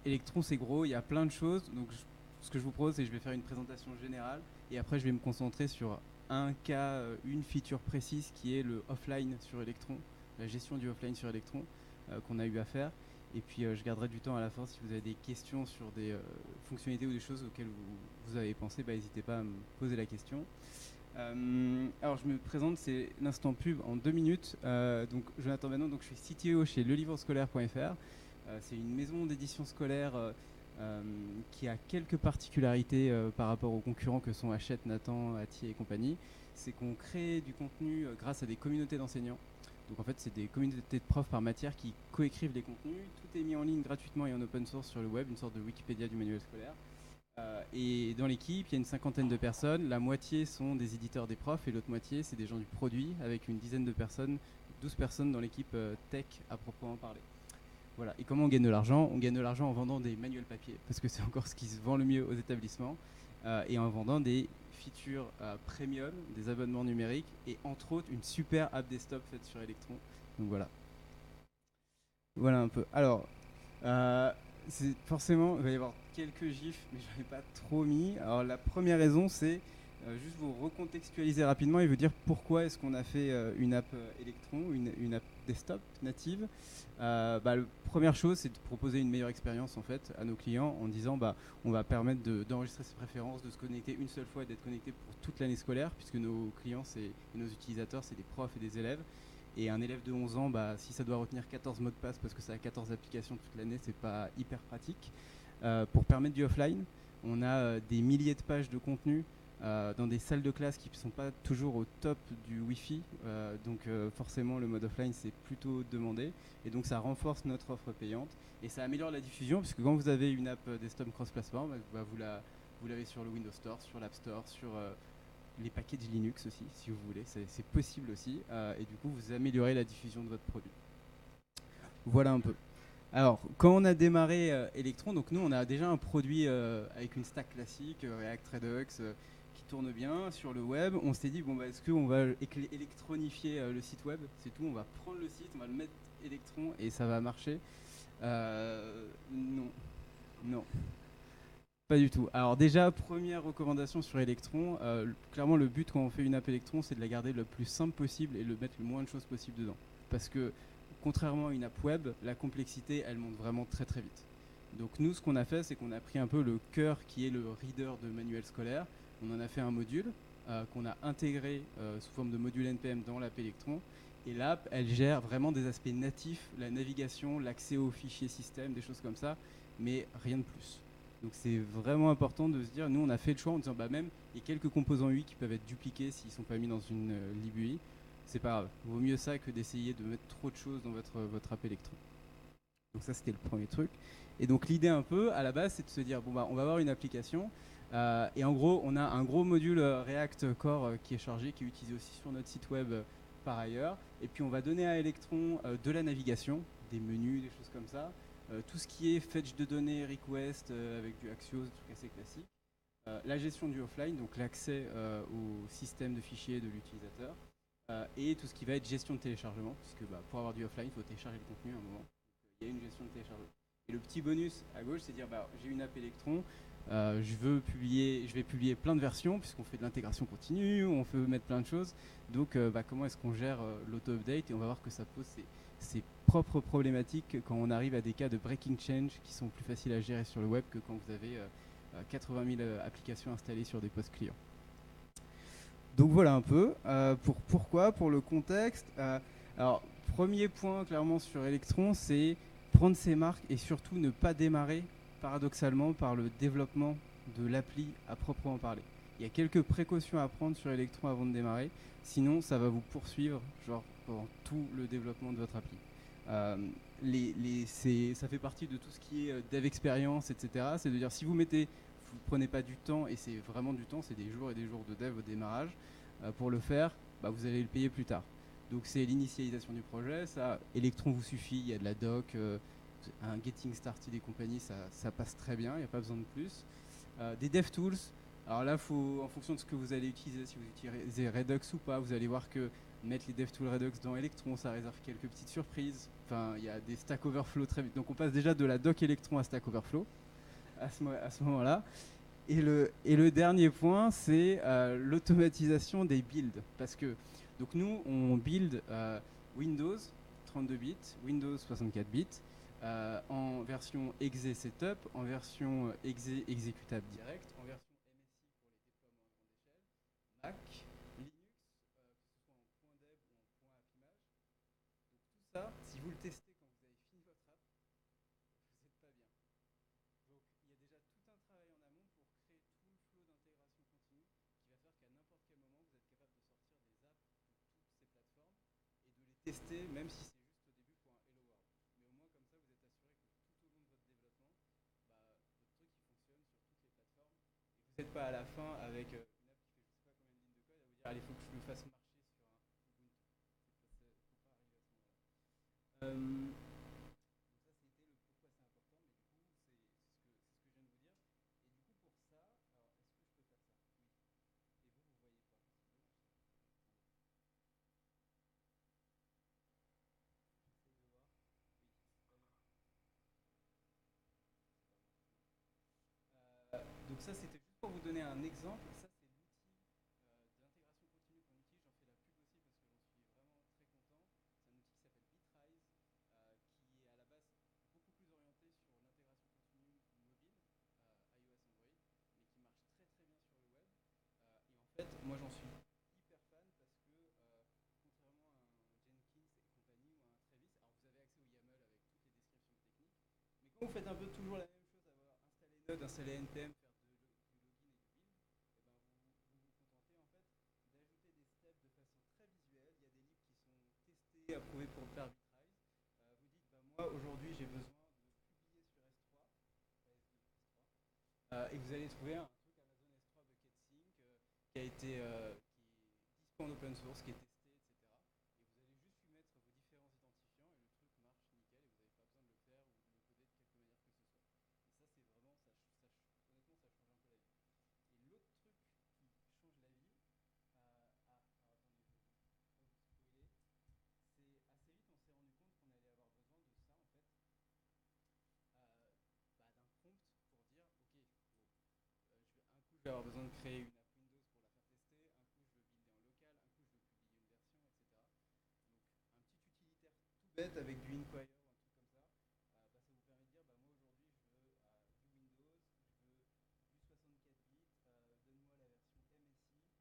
Electron, c'est gros, il y a plein de choses. Donc, ce que je vous propose, c'est que je vais faire une présentation générale et après, je vais me concentrer sur un cas, une feature précise qui est le offline sur Electron, la gestion du offline sur Electron qu'on a eu à faire. Et puis je garderai du temps à la fin si vous avez des questions sur des fonctionnalités ou des choses auxquelles vous avez pensé, n'hésitez pas à me poser la question. Alors je me présente, c'est l'instant pub en 2 minutes. Donc Jonathan Manon, donc je suis CTO chez lelivrescolaire.fr. C'est une maison d'édition scolaire qui a quelques particularités par rapport aux concurrents que sont Hachette, Nathan, Atier et compagnie. C'est qu'on crée du contenu grâce à des communautés d'enseignants. Donc en fait, c'est des communautés de profs par matière qui coécrivent les contenus. Tout est mis en ligne gratuitement et en open source sur le web, une sorte de Wikipédia du manuel scolaire. Et dans l'équipe, il y a une 50aine de personnes. La moitié sont des éditeurs des profs et l'autre moitié, c'est des gens du produit avec une dizaine de personnes, 12 personnes dans l'équipe tech à proprement parler. Voilà. Et comment on gagne de l'argent? On gagne de l'argent en vendant des manuels papier, parce que c'est encore ce qui se vend le mieux aux établissements, et en vendant des features premium, des abonnements numériques, et entre autres une super app desktop faite sur Electron. Donc voilà. Voilà un peu. Alors, forcément, il va y avoir quelques gifs, mais je n'en ai pas trop mis. Alors la première raison, c'est juste vous recontextualiser rapidement et vous dire pourquoi est-ce qu'on a fait une app Electron, une app desktop native. La première chose, c'est de proposer une meilleure expérience en fait à nos clients en disant on va permettre d'enregistrer ses préférences, de se connecter une seule fois et d'être connecté pour toute l'année scolaire, puisque nos clients et nos utilisateurs, c'est des profs et des élèves. Et un élève de 11 ans, si ça doit retenir 14 mots de passe parce que ça a 14 applications toute l'année, c'est pas hyper pratique. Pour permettre du offline, on a des milliers de pages de contenu dans des salles de classe qui ne sont pas toujours au top du Wi-Fi. Donc forcément, le mode offline, c'est plutôt demandé. Et donc ça renforce notre offre payante. Et ça améliore la diffusion, puisque quand vous avez une app desktop cross-platform, vous l'avez sur le Windows Store, sur l'App Store, sur les packages Linux aussi, si vous voulez, c'est possible aussi, et du coup vous améliorez la diffusion de votre produit. Voilà un peu. Alors, quand on a démarré Electron, donc nous on a déjà un produit avec une stack classique, React Redux, qui tourne bien sur le web. On s'est dit, est-ce qu'on va électronifier le site web? C'est tout, on va prendre le site, on va le mettre Electron et ça va marcher. Non. Pas du tout. Alors déjà, première recommandation sur Electron, clairement le but quand on fait une app Electron, c'est de la garder le plus simple possible et de mettre le moins de choses possible dedans. Parce que contrairement à une app web, la complexité, elle monte vraiment très très vite. Donc nous, ce qu'on a fait, c'est qu'on a pris un peu le cœur qui est le reader de manuel scolaire. On en a fait un module qu'on a intégré sous forme de module NPM dans l'app Electron. Et l'app, elle gère vraiment des aspects natifs, la navigation, l'accès aux fichiers système, des choses comme ça, mais rien de plus. Donc c'est vraiment important de se dire, nous on a fait le choix en disant même il y a quelques composants UI qui peuvent être dupliqués s'ils ne sont pas mis dans une libui, c'est pas grave. Vaut mieux ça que d'essayer de mettre trop de choses dans votre app Electron. Donc ça c'était le premier truc. Et donc l'idée un peu à la base c'est de se dire on va avoir une application et en gros on a un gros module React Core qui est chargé, qui est utilisé aussi sur notre site web par ailleurs. Et puis on va donner à Electron de la navigation, des menus, des choses comme ça. Tout ce qui est fetch de données, request avec du Axios, des trucs assez classiques. La gestion du offline, donc l'accès au système de fichiers de l'utilisateur. Et tout ce qui va être gestion de téléchargement, puisque pour avoir du offline, il faut télécharger le contenu à un moment. Donc, il y a une gestion de téléchargement. Et le petit bonus à gauche, c'est de dire j'ai une app Electron, je vais publier plein de versions, puisqu'on fait de l'intégration continue, on peut mettre plein de choses. Donc comment est-ce qu'on gère l'auto-update? Et on va voir que ça pose ses propres problématiques quand on arrive à des cas de breaking change qui sont plus faciles à gérer sur le web que quand vous avez 80 000 applications installées sur des postes clients. Donc voilà un peu. Pourquoi? Pour le contexte. Alors, premier point clairement sur Electron, c'est prendre ses marques et surtout ne pas démarrer paradoxalement par le développement de l'appli à proprement parler. Il y a quelques précautions à prendre sur Electron avant de démarrer, sinon ça va vous poursuivre pendant tout le développement de votre appli. Ça fait partie de tout ce qui est dev expérience, etc. C'est de dire si vous prenez pas du temps, et c'est vraiment du temps, c'est des jours et des jours de dev au démarrage, pour le faire, vous allez le payer plus tard. Donc c'est l'initialisation du projet, ça, Electron vous suffit, il y a de la doc, un getting started et compagnie, ça passe très bien, il n'y a pas besoin de plus. Des DevTools, alors là, en fonction de ce que vous allez utiliser, si vous utilisez Redux ou pas, vous allez voir que mettre les DevTools Redux dans Electron, ça réserve quelques petites surprises. Enfin, il y a des Stack Overflow très vite. Donc on passe déjà de la doc Electron à Stack Overflow à ce moment-là. Et le dernier point, c'est l'automatisation des builds. Parce que donc nous, on build Windows 32 bits, Windows 64 bits. en version exe setup, en version exe exécutable direct, en version MSI pour les déploiements à grande échelle, Mac, Linux, que ce soit en point .deb ou en point .appimage. Donc tout ça, si vous le testez quand vous avez fini votre app, vous n'êtes pas bien. Donc il y a déjà tout un travail en amont pour créer tout le flow d'intégration continue qui va faire qu'à n'importe quel moment, vous êtes capable de sortir des apps de toutes ces plateformes et de les tester, même si c'est juste au début pour un Hello World. Mais au moins comme ça, vous êtes assuré que tout au long de votre développement, votre truc il fonctionne sur toutes les plateformes et que vous n'êtes pas à la fin avec une app qui fait je sais pas combien de lignes de code à vous dire allez, il faut que je le fasse marcher sur un Ubuntu. Faut pas arriver à ce moment-là. Donc ça, c'était le pourquoi c'est important, mais du coup, c'est ce que je viens de vous dire. Et du coup, pour ça, alors, est-ce que je peux faire ça? Oui. Et vous, vous voyez pas. C'est dommage ça. J'essaye de voir. Oui, très bien. Donc ça, c'était juste pour vous donner un exemple. Ça, c'est l'outil d'intégration continue qu'on utilise. J'en fais la pub aussi parce que j'en suis vraiment très content. C'est un outil qui s'appelle Bitrise, qui est à la base beaucoup plus orienté sur l'intégration continue mobile, iOS, Android, mais qui marche très très bien sur le web. Et en fait, moi j'en suis hyper fan parce que contrairement à un Jenkins et compagnie ou à un Travis, alors vous avez accès au YAML avec toutes les descriptions techniques, mais quand vous faites un peu toujours la même chose, avoir installé Node, installer NPM, faire du login et du build, et ben vous contentez en fait d'ajouter des steps de façon très visuelle. Il y a des libs qui sont testés, approuvés pour le faire Bitrise. Vous dites, bah, moi aujourd'hui j'ai besoin de publier sur S3, S3, et vous allez trouver un truc Amazon S3 Bucket Sync qui est dispo en open source, qui est testé, etc. Et vous allez juste lui mettre vos différents identifiants et le truc marche nickel et vous n'avez pas besoin de le faire ou de le coder de quelque manière que ce soit. Et ça, c'est vraiment, honnêtement, ça change un peu la vie. Et l'autre truc qui change la vie, alors attendez, je vais pas vous spoiler, c'est assez vite on s'est rendu compte qu'on allait avoir besoin de ça en fait, d'un prompt pour dire ok, bon, un coup je vais avoir besoin de créer une app Windows pour la faire tester, un coup je veux builder en local, un coup je veux publier une version, etc. Donc un petit utilitaire tout bête avec du Inquire ou un truc comme ça, ça vous permet de dire moi aujourd'hui je veux du Windows, je veux du 64 bits, donne-moi la version MSI, est-ce que tu veux que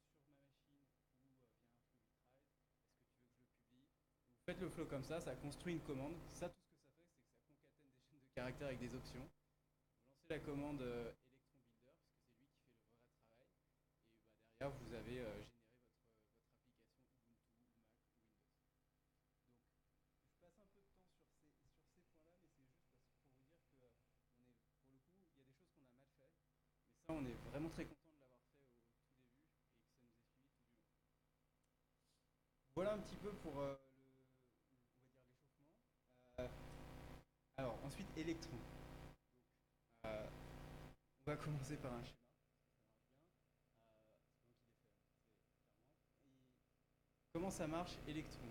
je le fasse sur ma machine ou via un flow Bitrise, est-ce que tu veux que je le publie? Vous faites le flow comme ça construit une commande, ça tout ce que ça fait c'est que ça concatène des chaînes de caractères avec des options. Vous lancez la commande Electron Builder, puisque c'est lui qui fait le vrai travail. Et derrière, vous avez généré votre application Ubuntu, Mac ou Windows. Donc, je passe un peu de temps sur ces points-là, mais c'est juste pour vous dire que pour le coup, il y a des choses qu'on a mal fait. Mais ça, on est vraiment très content de l'avoir fait au tout début et que ça nous ait suivi tout du long. Voilà un petit peu pour on va dire l'échauffement. Alors, ensuite, Electron. Donc, on va commencer par un schéma. Comment ça marche Electron?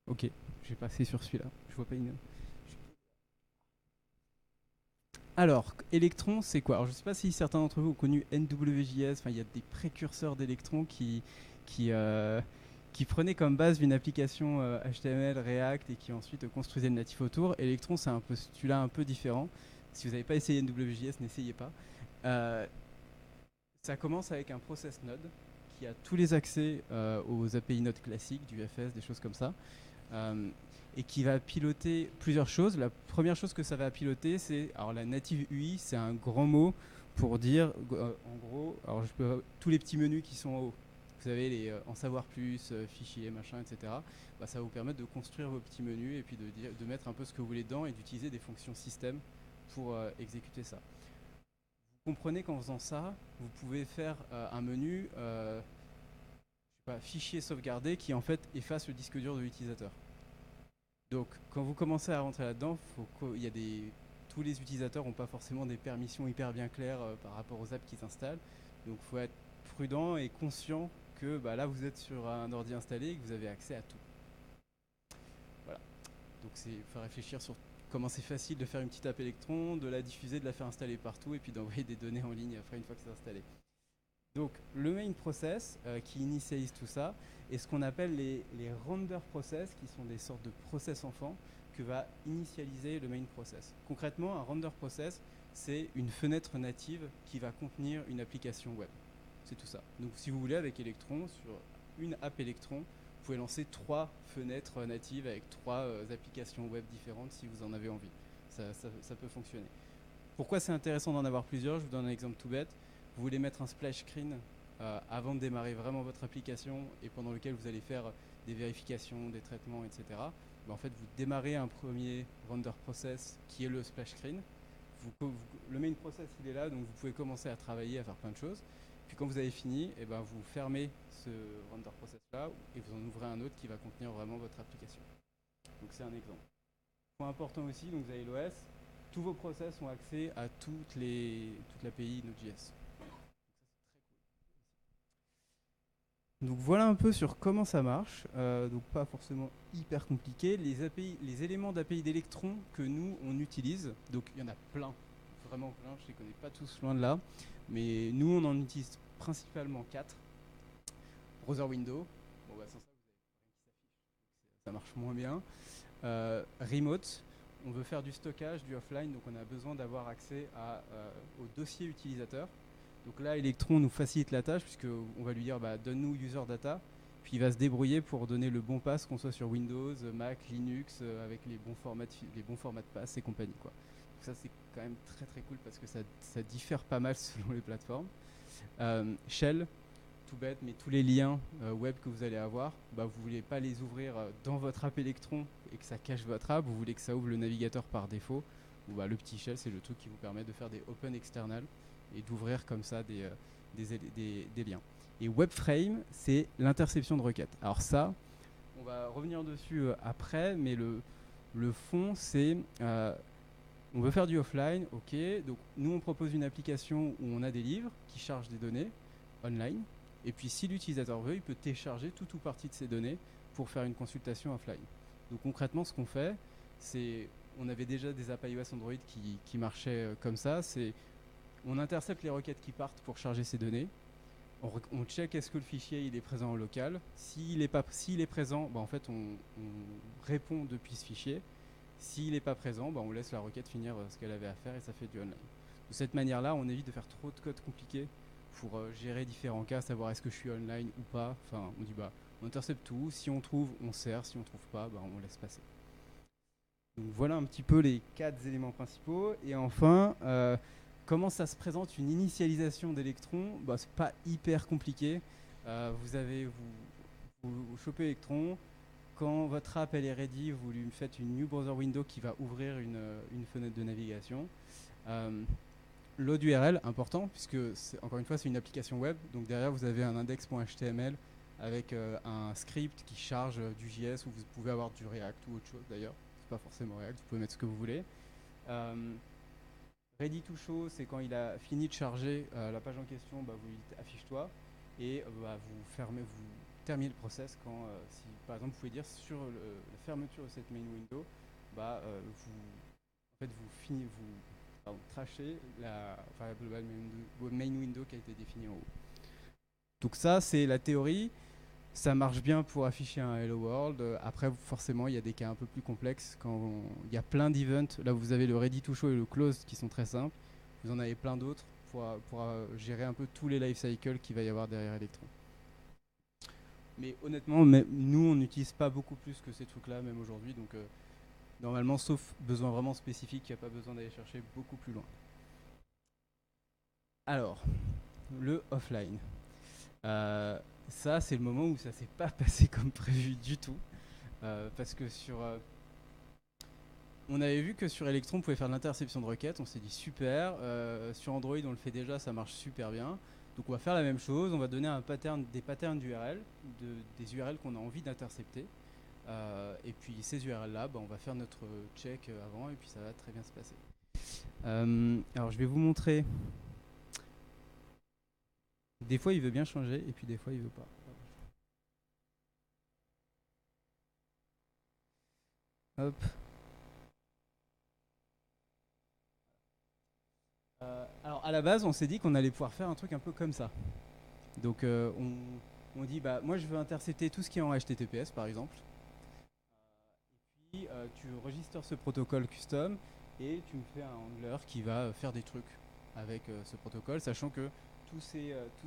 Ok, je vais passer sur celui-là. Je vois pas une. Alors, Electron, c'est quoi? Alors, je ne sais pas si certains d'entre vous ont connu NWJS. Enfin, il y a des précurseurs d'Electron qui prenaient comme base une application HTML, React et qui ensuite construisaient le natif autour. Electron, c'est un peu celui-là un peu différent. Si vous n'avez pas essayé NWJS, n'essayez pas. Ça commence avec un process node qui a tous les accès aux API Node classiques, du FS, des choses comme ça. Et qui va piloter plusieurs choses. La première chose que ça va piloter, c'est alors la native UI, c'est un grand mot pour dire en gros, alors tous les petits menus qui sont en haut. Vous savez, les en savoir plus, fichiers, machin, etc. Ça va vous permettre de construire vos petits menus et puis de mettre un peu ce que vous voulez dedans et d'utiliser des fonctions système pour exécuter ça. Vous comprenez qu'en faisant ça, vous pouvez faire un menu fichier sauvegardé qui en fait efface le disque dur de l'utilisateur. Donc quand vous commencez à rentrer là-dedans, tous les utilisateurs n'ont pas forcément des permissions hyper bien claires par rapport aux apps qu'ils installent. Donc il faut être prudent et conscient que là vous êtes sur un ordi installé et que vous avez accès à tout. Voilà. Donc il faut réfléchir sur comment c'est facile de faire une petite app Electron, de la diffuser, de la faire installer partout et puis d'envoyer des données en ligne après une fois que c'est installé. Donc le main process qui initialise tout ça est ce qu'on appelle les render process, qui sont des sortes de process enfants que va initialiser le main process. Concrètement, un render process, c'est une fenêtre native qui va contenir une application web. C'est tout ça. Donc si vous voulez, avec Electron, sur une app Electron, vous pouvez lancer 3 fenêtres natives avec 3 applications web différentes si vous en avez envie. Ça peut fonctionner. Pourquoi c'est intéressant d'en avoir plusieurs? Je vous donne un exemple tout bête. Vous voulez mettre un splash screen avant de démarrer vraiment votre application et pendant lequel vous allez faire des vérifications, des traitements, etc. En fait, vous démarrez un premier render process qui est le splash screen. Le main process, il est là, donc vous pouvez commencer à travailler, à faire plein de choses. Puis quand vous avez fini, vous fermez ce render process là et vous en ouvrez un autre qui va contenir vraiment votre application. Donc c'est un exemple. Point important aussi, donc vous avez l'OS, tous vos process ont accès à toute l'API Node.js. Donc voilà un peu sur comment ça marche, donc pas forcément hyper compliqué. Les éléments d'API d'Electron que nous on utilise, donc il y en a plein, vraiment plein, je les connais pas tous loin de là, mais nous on en utilise principalement 4. Browser window, bon bah sans ça vous avez rien qui s'affiche, ça marche moins bien. Remote, on veut faire du stockage, du offline, donc on a besoin d'avoir accès au dossier utilisateur. Donc là, Electron nous facilite la tâche puisqu'on va lui dire donne-nous user data, puis il va se débrouiller pour donner le bon pass, qu'on soit sur Windows, Mac, Linux, avec les bons formats de pass et compagnie, quoi. Donc ça c'est quand même très très cool parce que ça diffère pas mal selon les plateformes. Shell, tout bête, mais tous les liens web que vous allez avoir, vous voulez pas les ouvrir dans votre app Electron et que ça cache votre app, vous voulez que ça ouvre le navigateur par défaut. Le petit shell, c'est le truc qui vous permet de faire des open external et d'ouvrir comme ça des liens. Et WebFrame, c'est l'interception de requêtes. Alors ça, on va revenir dessus après, mais le fond, c'est on veut faire du offline, ok. Donc nous, on propose une application où on a des livres qui chargent des données online. Et puis si l'utilisateur veut, il peut télécharger tout ou partie de ces données pour faire une consultation offline. Donc concrètement, ce qu'on fait, c'est on avait déjà des apps iOS Android qui marchaient comme ça. On intercepte les requêtes qui partent pour charger ces données. On check est-ce que le fichier il est présent en local. S'il est présent, en fait on répond depuis ce fichier. S'il n'est pas présent, on laisse la requête finir ce qu'elle avait à faire et ça fait du online. De cette manière-là, on évite de faire trop de code compliqué pour gérer différents cas, savoir est-ce que je suis online ou pas. Enfin, on dit on intercepte tout. Si on trouve, on sert. Si on trouve pas, on laisse passer. Donc voilà un petit peu les 4 éléments principaux. Et enfin, comment ça se présente une initialisation d'Electron? C'est pas hyper compliqué. Vous chopez Electron. Quand votre app elle est ready, vous lui faites une new browser window qui va ouvrir une fenêtre de navigation. Load URL, important, puisque encore une fois c'est une application web. Donc derrière vous avez un index.html avec un script qui charge du JS, ou vous pouvez avoir du React ou autre chose d'ailleurs. C'est pas forcément React, vous pouvez mettre ce que vous voulez. Ready to show, c'est quand il a fini de charger la page en question, vous lui dites affiche-toi et vous terminez le process quand, si par exemple vous pouvez dire sur la fermeture de cette main window, vous trachez la variable main window qui a été définie en haut. Donc ça c'est la théorie. Ça marche bien pour afficher un Hello World. Après, forcément, il y a des cas un peu plus complexes. Quand il y a plein d'events, là vous avez le ready to show et le close qui sont très simples. Vous en avez plein d'autres pour gérer un peu tous les life cycles qu'il va y avoir derrière Electron. Mais honnêtement, nous, on n'utilise pas beaucoup plus que ces trucs-là, même aujourd'hui. Donc, normalement, sauf besoin vraiment spécifique, il n'y a pas besoin d'aller chercher beaucoup plus loin. Alors, le offline. Ça, c'est le moment où ça s'est pas passé comme prévu du tout. Parce que on avait vu que sur Electron, on pouvait faire de l'interception de requêtes. On s'est dit super. Sur Android, on le fait déjà, ça marche super bien. Donc on va faire la même chose. On va donner des patterns d'URL, des URL qu'on a envie d'intercepter. Et puis ces URL-là, on va faire notre check avant et puis ça va très bien se passer. Alors je vais vous montrer. Des fois, il veut bien changer et puis des fois, il veut pas. Hop. Alors à la base, on s'est dit qu'on allait pouvoir faire un truc un peu comme ça. Donc on dit, bah moi je veux intercepter tout ce qui est en HTTPS par exemple. Et puis tu registres ce protocole custom et tu me fais un handler qui va faire des trucs avec ce protocole, sachant que tous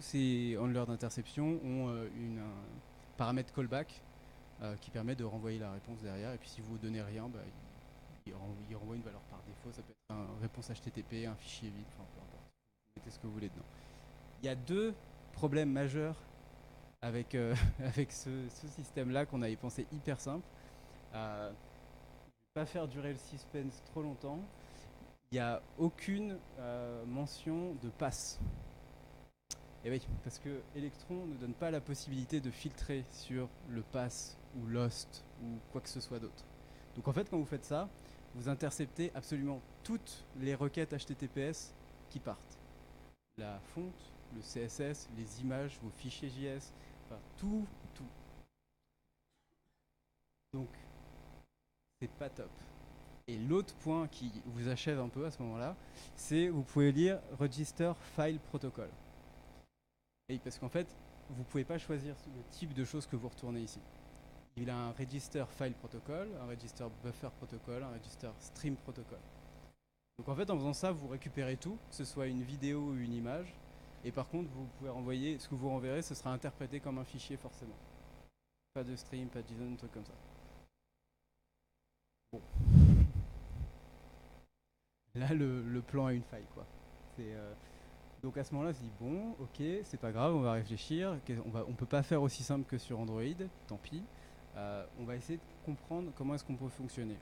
ces handlers d'interception ont un paramètre callback qui permet de renvoyer la réponse derrière. Et puis si vous ne donnez rien, bah, il renvoie une valeur par défaut. Ça peut être une réponse HTTP, un fichier vide, enfin peu importe. Vous mettez ce que vous voulez dedans. Il y a deux problèmes majeurs avec, avec ce système-là qu'on avait pensé hyper simple. Je ne vais pas faire durer le suspense trop longtemps. Il n'y a aucune mention de passe. Et oui, parce que Electron ne donne pas la possibilité de filtrer sur le pass ou lost ou quoi que ce soit d'autre. Donc en fait, quand vous faites ça, vous interceptez absolument toutes les requêtes HTTPS qui partent. La fonte, le CSS, les images, vos fichiers JS, enfin tout. Donc c'est pas top. Et l'autre point qui vous achève un peu à ce moment-là, c'est vous pouvez lire Register File Protocol. Et parce qu'en fait, vous ne pouvez pas choisir le type de choses que vous retournez ici. Il a un Register File Protocol, un Register Buffer Protocol, un Register Stream Protocol. Donc en fait, en faisant ça, vous récupérez tout, que ce soit une vidéo ou une image. Et par contre, vous pouvez renvoyer, ce que vous renverrez, ce sera interprété comme un fichier forcément. Pas de stream, pas de JSON, un truc comme ça. Bon. Là, le plan a une faille, quoi. Donc à ce moment-là, on se dit bon, ok, c'est pas grave, on va réfléchir. On peut pas faire aussi simple que sur Android, tant pis. On va essayer de comprendre comment est-ce qu'on peut fonctionner.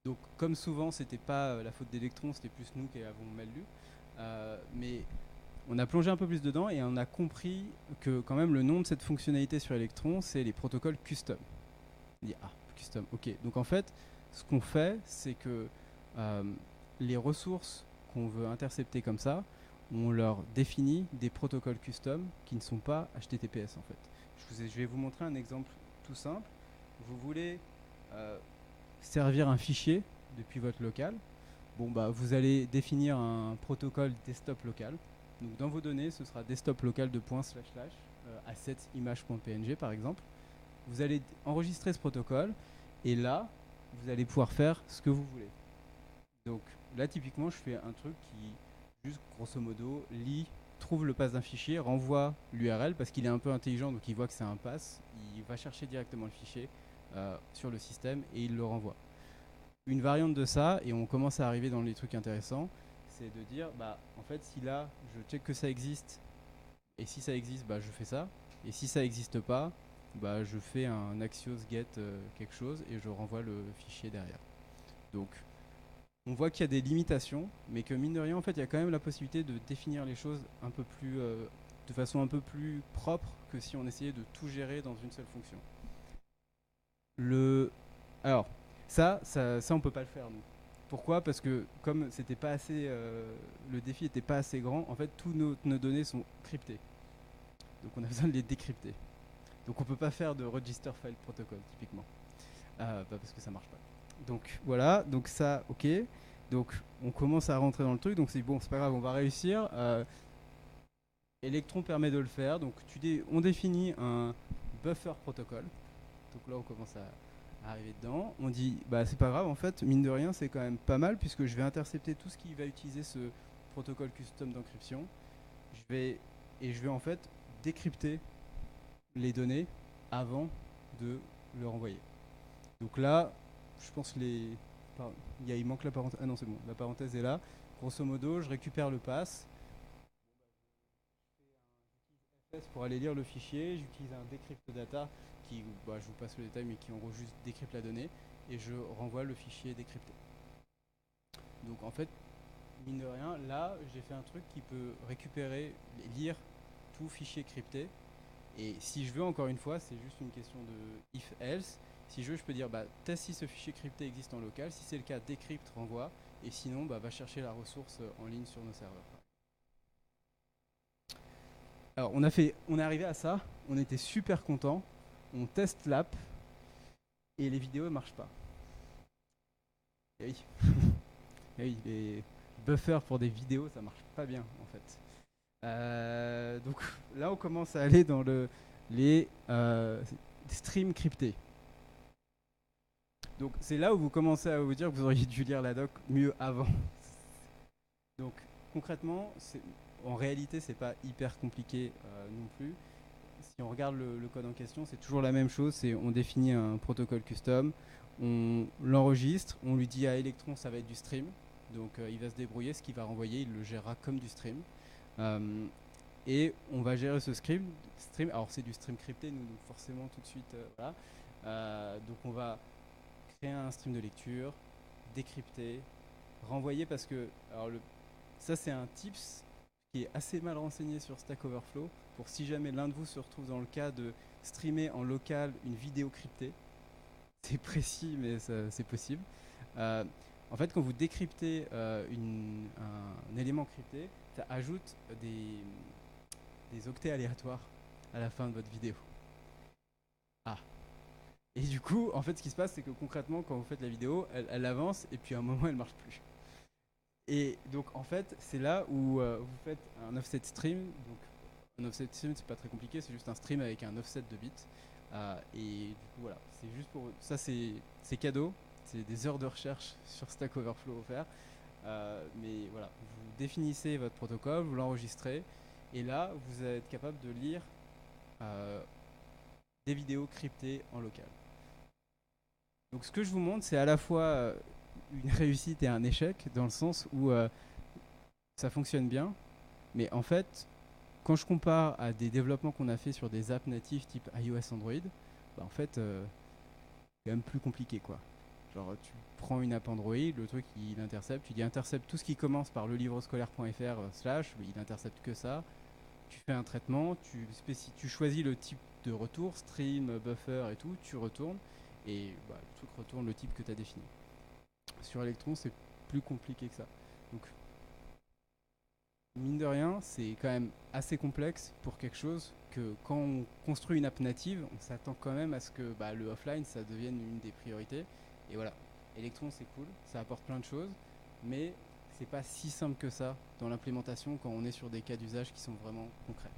Donc comme souvent, c'était pas la faute d'Electron, c'était plus nous qui avons mal lu. Mais on a plongé un peu plus dedans et on a compris que quand même le nom de cette fonctionnalité sur Electron, c'est les protocoles custom. On dit ah, custom, ok. Donc en fait, ce qu'on fait, c'est que les ressources qu'on veut intercepter comme ça, on leur définit des protocoles custom qui ne sont pas HTTPS en fait. Je vais vous montrer un exemple tout simple. Vous voulez servir un fichier depuis votre local. Bon, bah, vous allez définir un protocole desktop local. Donc dans vos données, ce sera desktop local de asset image.png par exemple. Vous allez enregistrer ce protocole et là, vous allez pouvoir faire ce que vous voulez. Donc là, typiquement, je fais un truc qui, juste grosso modo, trouve le pass d'un fichier, renvoie l'URL parce qu'il est un peu intelligent, donc il voit que c'est un pass, il va chercher directement le fichier sur le système et il le renvoie. Une variante de ça, et on commence à arriver dans les trucs intéressants, c'est de dire, bah, en fait, si là, je check que ça existe, et si ça existe, bah, je fais ça, et si ça n'existe pas, bah, je fais un Axios get quelque chose et je renvoie le fichier derrière. Donc, on voit qu'il y a des limitations, mais que mine de rien, en fait, il y a quand même la possibilité de définir les choses un peu plus, de façon un peu plus propre que si on essayait de tout gérer dans une seule fonction. Alors, ça, on peut pas le faire, nous. Pourquoi? Parce que comme c'était pas assez, le défi n'était pas assez grand, en fait, toutes nos données sont cryptées. Donc on a besoin de les décrypter. Donc on peut pas faire de register file protocol, typiquement. Parce que ça marche pas. Donc voilà, donc ça, ok. Donc on commence à rentrer dans le truc, donc c'est bon, c'est pas grave, on va réussir. Electron permet de le faire, donc on définit un buffer protocol. Donc là on commence à arriver dedans. On dit, bah c'est pas grave, en fait, mine de rien, c'est quand même pas mal puisque je vais intercepter tout ce qui va utiliser ce protocole custom d'encryption. Je vais en fait décrypter les données de le renvoyer. Donc là, je pense il manque la parenthèse. Ah non, c'est bon, la parenthèse est là. Grosso modo, je récupère le pass. Pour aller lire le fichier, j'utilise un decrypt data qui, je vous passe le détail, mais qui en gros juste décrypte la donnée et je renvoie le fichier décrypté. Donc en fait, mine de rien, là, j'ai fait un truc qui peut récupérer, lire tout fichier crypté. Et si je veux, encore une fois, c'est juste une question de if-else. Si je veux, je peux dire, teste si ce fichier crypté existe en local. Si c'est le cas, décrypte, renvoie. Et sinon, va chercher la ressource en ligne sur nos serveurs. Alors, on est arrivé à ça. On était super content. On teste l'app. Et les vidéos ne marchent pas. Et oui. Et oui, les buffer pour des vidéos, ça marche pas bien en fait. Donc là, on commence à aller dans les streams cryptés. Donc c'est là où vous commencez à vous dire que vous auriez dû lire la doc mieux avant. Donc concrètement, en réalité, c'est pas hyper compliqué non plus. Si on regarde le code en question, c'est toujours la même chose. On définit un protocole custom, on l'enregistre, on lui dit à Electron ça va être du stream. Donc il va se débrouiller, ce qu'il va renvoyer, il le gérera comme du stream. Et on va gérer ce stream. Alors c'est du stream crypté, nous forcément tout de suite, voilà. Donc on va créer un stream de lecture, décrypter, renvoyer parce que ça c'est un tips qui est assez mal renseigné sur Stack Overflow pour si jamais l'un de vous se retrouve dans le cas de streamer en local une vidéo cryptée. C'est précis mais c'est possible. En fait, quand vous décryptez un élément crypté, ça ajoute des octets aléatoires à la fin de votre vidéo. Et du coup, en fait, ce qui se passe, c'est que concrètement, quand vous faites la vidéo, elle avance et puis à un moment, elle marche plus. Et donc, en fait, c'est là où vous faites un offset stream. Donc, un offset stream, c'est pas très compliqué, c'est juste un stream avec un offset de bits. Et du coup, voilà, c'est juste pour ça, c'est cadeau. C'est des heures de recherche sur Stack Overflow offerts. Mais voilà, vous définissez votre protocole, vous l'enregistrez, et là, vous êtes capable de lire des vidéos cryptées en local. Donc ce que je vous montre, c'est à la fois une réussite et un échec, dans le sens où ça fonctionne bien, mais en fait, quand je compare à des développements qu'on a fait sur des apps natives type iOS, Android, en fait, c'est quand même plus compliqué, quoi. Genre, tu prends une app Android, le truc, il intercepte, tu dis intercepte tout ce qui commence par lelivrescolaire.fr/, il intercepte que ça. Tu fais un traitement, tu choisis le type de retour, stream, buffer et tout, tu retournes, et le truc retourne le type que tu as défini. Sur Electron, c'est plus compliqué que ça. Donc, mine de rien, c'est quand même assez complexe pour quelque chose que quand on construit une app native, on s'attend quand même à ce que le offline, ça devienne une des priorités. Et voilà, Electron, c'est cool, ça apporte plein de choses, mais c'est pas si simple que ça dans l'implémentation quand on est sur des cas d'usage qui sont vraiment concrets.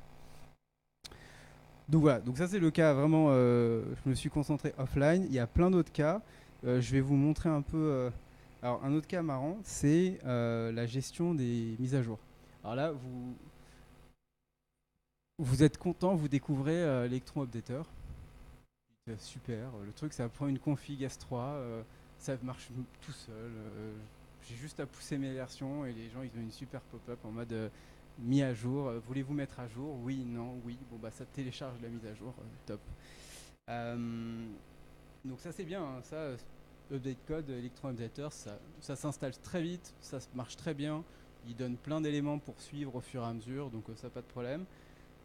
Donc voilà, donc ça c'est le cas vraiment, je me suis concentré offline. Il y a plein d'autres cas. Je vais vous montrer un peu. Alors un autre cas marrant, c'est la gestion des mises à jour. Alors là, vous êtes content, vous découvrez Electron Updater. Super, le truc ça prend une config S3, ça marche tout seul. J'ai juste à pousser mes versions et les gens ils ont une super pop-up en mode mis à jour. Voulez-vous mettre à jour? Oui, non, oui. Bon ça télécharge la mise à jour, top. Donc ça c'est bien, hein, ça update code, Electron Updater, ça s'installe très vite, ça marche très bien. Il donne plein d'éléments pour suivre au fur et à mesure, donc ça pas de problème.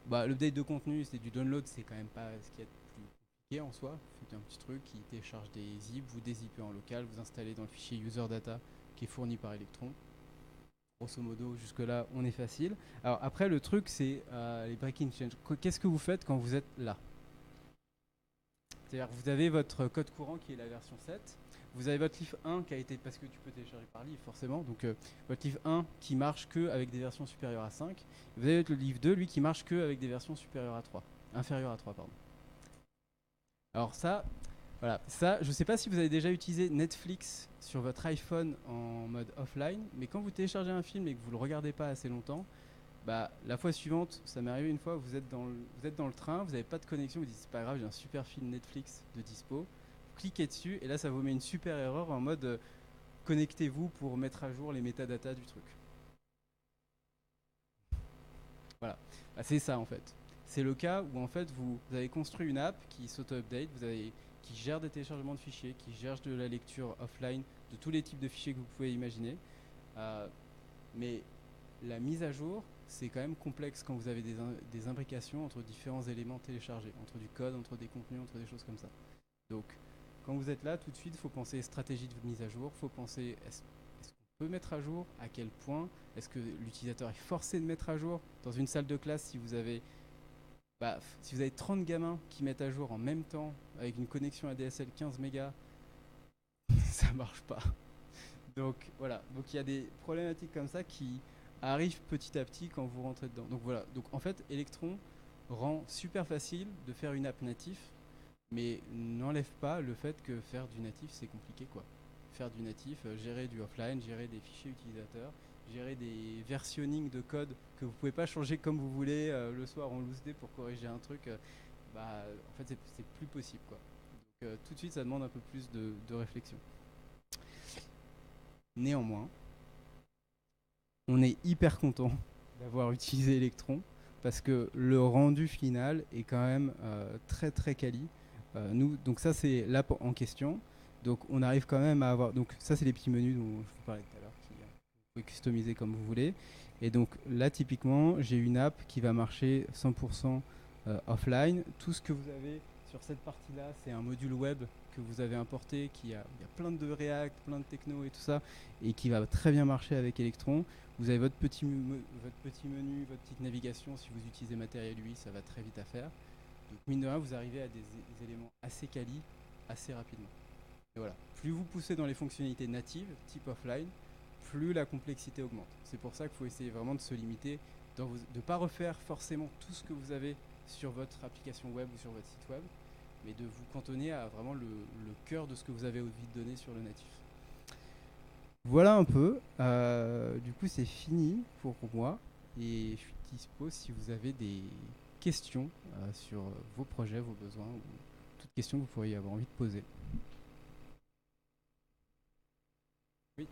L'update de contenu, c'est du download, c'est quand même pas ce qui est plus compliqué en soi. Vous faites un petit truc qui télécharge des zips, vous dézippez en local, vous installez dans le fichier user data qui est fourni par Electron. Grosso modo, jusque-là, on est facile. Alors après, le truc, c'est les breaking change. Qu'est-ce que vous faites quand vous êtes là? C'est-à-dire que vous avez votre code courant qui est la version 7. Vous avez votre livre 1 qui a été, parce que tu peux télécharger par livre forcément, donc votre livre 1 qui marche que avec des versions supérieures à 5. Vous avez le livre 2, lui, qui marche que avec des versions supérieures à 3. Inférieures à 3, pardon. Alors ça, voilà, ça, je ne sais pas si vous avez déjà utilisé Netflix sur votre iPhone en mode offline, mais quand vous téléchargez un film et que vous ne le regardez pas assez longtemps, la fois suivante, ça m'est arrivé une fois, vous êtes dans le train, vous n'avez pas de connexion, vous dites c'est pas grave, j'ai un super film Netflix de dispo, vous cliquez dessus et là ça vous met une super erreur en mode connectez-vous pour mettre à jour les métadatas du truc. Voilà, c'est ça en fait. C'est le cas où en fait vous avez construit une app qui s'auto-update, qui gère des téléchargements de fichiers, qui gère de la lecture offline de tous les types de fichiers que vous pouvez imaginer. Mais la mise à jour, c'est quand même complexe quand vous avez des imbrications entre différents éléments téléchargés, entre du code, entre des contenus, entre des choses comme ça. Donc, quand vous êtes là, tout de suite, il faut penser stratégie de mise à jour, il faut penser est-ce qu'on peut mettre à jour, à quel point, est-ce que l'utilisateur est forcé de mettre à jour. Dans une salle de classe, si vous avez 30 gamins qui mettent à jour en même temps avec une connexion ADSL 15 mégas, ça marche pas. Donc voilà, donc il y a des problématiques comme ça qui arrivent petit à petit quand vous rentrez dedans. Donc voilà, donc en fait Electron rend super facile de faire une app natif, mais n'enlève pas le fait que faire du natif c'est compliqué quoi. Faire du natif, gérer du offline, gérer des fichiers utilisateurs, gérer des versionnings de code que vous pouvez pas changer comme vous voulez le soir en loose day pour corriger un truc, bah en fait c'est plus possible quoi. Donc tout de suite ça demande un peu plus de réflexion. Néanmoins, on est hyper content d'avoir utilisé Electron parce que le rendu final est quand même très très quali. Nous, donc ça c'est l'app en question. Donc on arrive quand même à avoir. Donc ça c'est les petits menus dont je vous parlais tout à l'heure qui vous pouvez customiser comme vous voulez. Et donc là typiquement j'ai une app qui va marcher 100% offline. Tout ce que vous avez sur cette partie-là c'est un module web que vous avez importé il y a plein de React, plein de techno et tout ça et qui va très bien marcher avec Electron. Vous avez votre petit menu, votre petite navigation. Si vous utilisez Material UI, ça va très vite à faire. Donc mine de rien, vous arrivez à des éléments assez quali, assez rapidement. Et voilà. Plus vous poussez dans les fonctionnalités natives, type offline, plus la complexité augmente. C'est pour ça qu'il faut essayer vraiment de se limiter, de ne pas refaire forcément tout ce que vous avez sur votre application web ou sur votre site web, mais de vous cantonner à vraiment le cœur de ce que vous avez envie de donner sur le natif. Voilà un peu. Du coup, c'est fini pour moi. Et je suis dispo si vous avez des questions sur vos projets, vos besoins ou toute question que vous pourriez avoir envie de poser. Oui.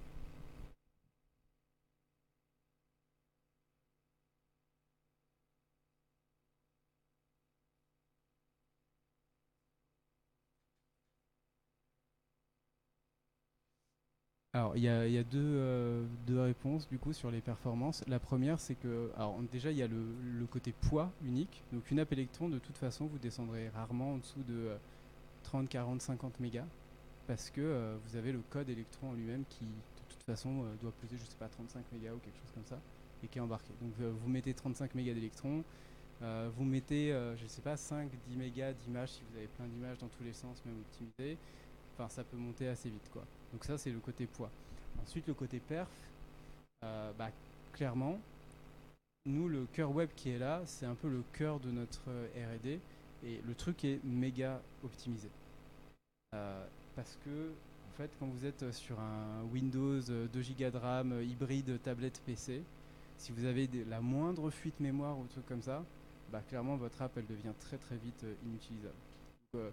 Alors, il y a deux réponses du coup sur les performances. La première, c'est que, alors déjà, il y a le côté poids unique. Donc, une app Electron, de toute façon, vous descendrez rarement en dessous de 30, 40, 50 mégas parce que vous avez le code Electron en lui-même qui, de toute façon, doit peser, je sais pas, 35 mégas ou quelque chose comme ça et qui est embarqué. Donc, vous mettez 35 mégas d'Electron, vous mettez, je sais pas, 5, 10 mégas d'images si vous avez plein d'images dans tous les sens, même optimisées. Enfin, ça peut monter assez vite, quoi. Donc ça, c'est le côté poids. Ensuite, le côté perf, bah, clairement, nous, le cœur web qui est là, c'est un peu le cœur de notre R&D et le truc est méga optimisé. Parce que, en fait, quand vous êtes sur un Windows 2 Go de RAM hybride tablette PC, si vous avez la moindre fuite mémoire ou truc comme ça, bah, clairement, votre app, elle devient très très vite inutilisable. Donc,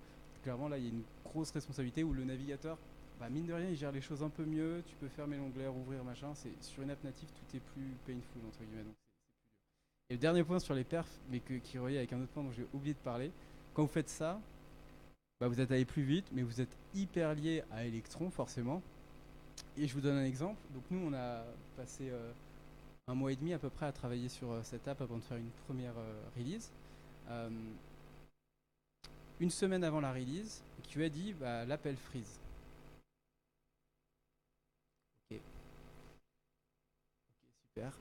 clairement, là, il y a une grosse responsabilité où le navigateur, bah, mine de rien, il gère les choses un peu mieux. Tu peux fermer l'onglet, rouvrir, machin. Sur une app native, tout est plus painful, entre guillemets. Donc, et le dernier point sur les perfs, mais qui est relié avec un autre point dont j'ai oublié de parler, quand vous faites ça, bah, vous êtes allé plus vite, mais vous êtes hyper lié à Electron, forcément. Et je vous donne un exemple. Donc, nous, on a passé un mois et demi à peu près à travailler sur cette app avant de faire une première release. Euh, une semaine avant la release, QA dit bah, l'appel freeze. Ok, super.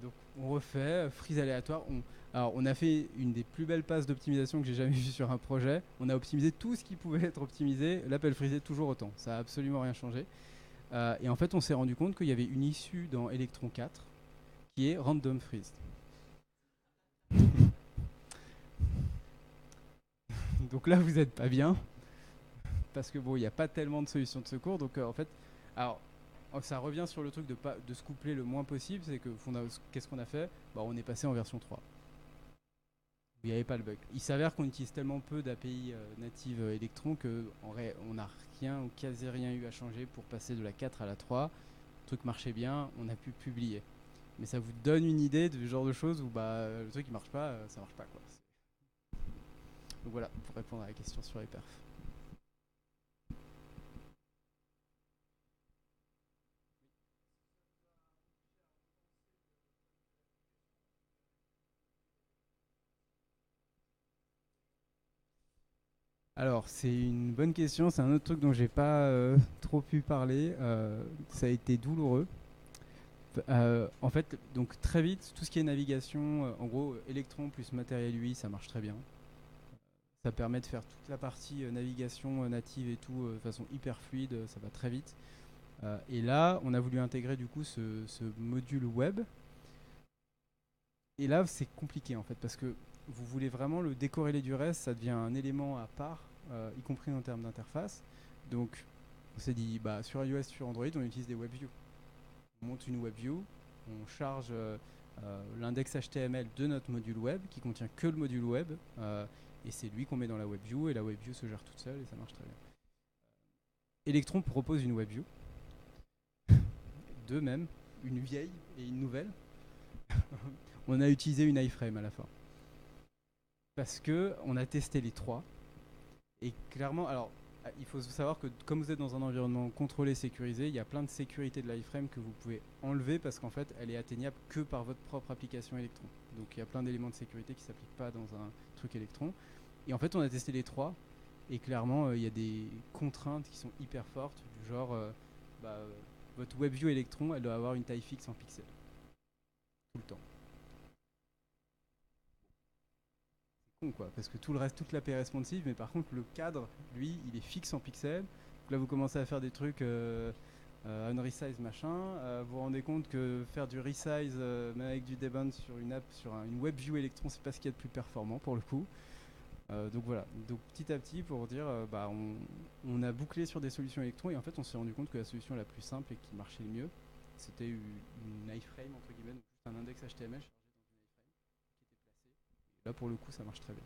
Donc on refait, freeze aléatoire. Alors on a fait une des plus belles passes d'optimisation que j'ai jamais vues sur un projet. On a optimisé tout ce qui pouvait être optimisé. L'appel freeze est toujours autant. Ça a absolument rien changé. Et en fait on s'est rendu compte qu'il y avait une issue dans Electron 4 qui est random freeze. Donc là vous n'êtes pas bien parce que bon il n'y a pas tellement de solutions de secours. Donc en fait, alors ça revient sur le truc de se coupler le moins possible. C'est que qu'est-ce qu'on a fait, bah, on est passé en version 3. Il n'y avait pas le bug. Il s'avère qu'on utilise tellement peu d'API natives Electron qu'on n'a rien ou quasi rien eu à changer pour passer de la 4 à la 3. Le truc marchait bien, on a pu publier. Mais ça vous donne une idée du genre de choses où bah, le truc il marche pas, ça marche pas quoi. Donc voilà, pour répondre à la question sur les perfs. Alors, c'est une bonne question. C'est un autre truc dont j'ai pas trop pu parler. Ça a été douloureux. En fait, donc très vite, tout ce qui est navigation, en gros, Electron plus Material UI, ça marche très bien. Ça permet de faire toute la partie navigation native et tout de façon hyper fluide. Ça va très vite. Et là, on a voulu intégrer du coup ce module web. Et là, c'est compliqué en fait, parce que vous voulez vraiment le décorréler du reste, ça devient un élément à part, y compris en termes d'interface. Donc, on s'est dit, bah, sur iOS, sur Android, on utilise des WebViews. On monte une WebView, on charge l'index HTML de notre module web, qui contient que le module web, et c'est lui qu'on met dans la WebView, et la WebView se gère toute seule, et ça marche très bien. Electron propose une WebView, deux même, une vieille et une nouvelle. On a utilisé une iframe à la fin. Parce que on a testé les trois. Et clairement, alors, il faut savoir que comme vous êtes dans un environnement contrôlé, sécurisé, il y a plein de sécurité de l'iframe que vous pouvez enlever parce qu'en fait, elle est atteignable que par votre propre application Electron. Donc il y a plein d'éléments de sécurité qui ne s'appliquent pas dans un truc Electron. Et en fait, on a testé les trois. Et clairement, il y a des contraintes qui sont hyper fortes, du genre, votre WebView Electron, elle doit avoir une taille fixe en pixels. Tout le temps. Quoi, parce que tout le reste, toute l'API est responsive, mais par contre le cadre, lui, il est fixe en pixels. Donc là, vous commencez à faire des trucs unresize machin. Vous vous rendez compte que faire du resize même avec du debound sur une app, sur une WebView Electron, c'est pas ce qu'il y a de plus performant pour le coup. Donc voilà, donc petit à petit pour dire, on a bouclé sur des solutions Electron et en fait on s'est rendu compte que la solution la plus simple et qui marchait le mieux, c'était une iframe entre guillemets, donc juste un index HTML chargé dans une iframe qui était placé. Et là pour le coup ça marche très bien.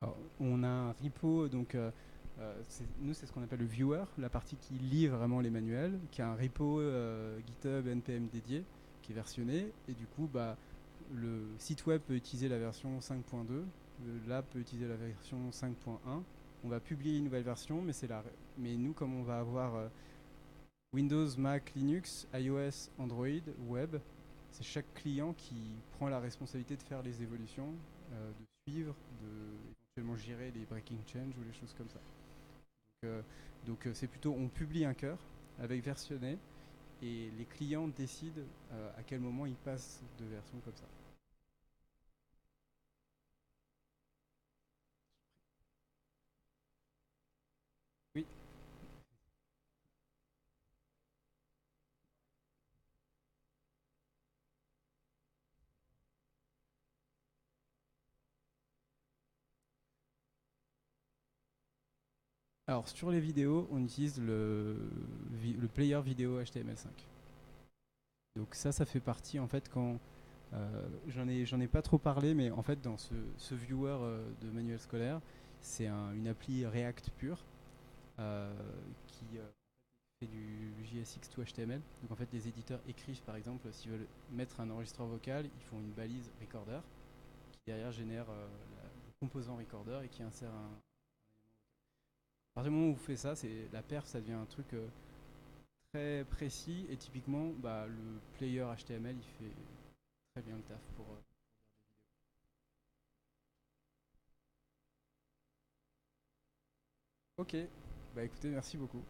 Alors, on a un repo, donc nous c'est ce qu'on appelle le viewer, la partie qui lit vraiment les manuels, qui a un repo GitHub NPM dédié, qui est versionné, et du coup le site web peut utiliser la version 5.2, l'app peut utiliser la version 5.1. On va publier une nouvelle version, mais nous comme on va avoir Windows, Mac, Linux, iOS, Android, Web, c'est chaque client qui prend la responsabilité de faire les évolutions, de suivre, de éventuellement gérer les breaking change ou les choses comme ça. Donc c'est plutôt, on publie un cœur avec versionné et les clients décident à quel moment ils passent de version comme ça. Oui. Alors sur les vidéos, on utilise le player vidéo HTML5. Donc ça fait partie en fait quand j'en ai pas trop parlé, mais en fait dans ce viewer de manuel scolaire, c'est une appli React pure qui fait du JSX2HTML. Donc en fait les éditeurs écrivent par exemple s'ils veulent mettre un enregistreur vocal, ils font une balise recorder qui derrière génère le composant recorder et qui insère un. À partir du moment où vous faites ça, c'est la perf, ça devient un truc très précis et typiquement le player HTML il fait très bien le taf pour faire des vidéos. Ok, bah écoutez, merci beaucoup.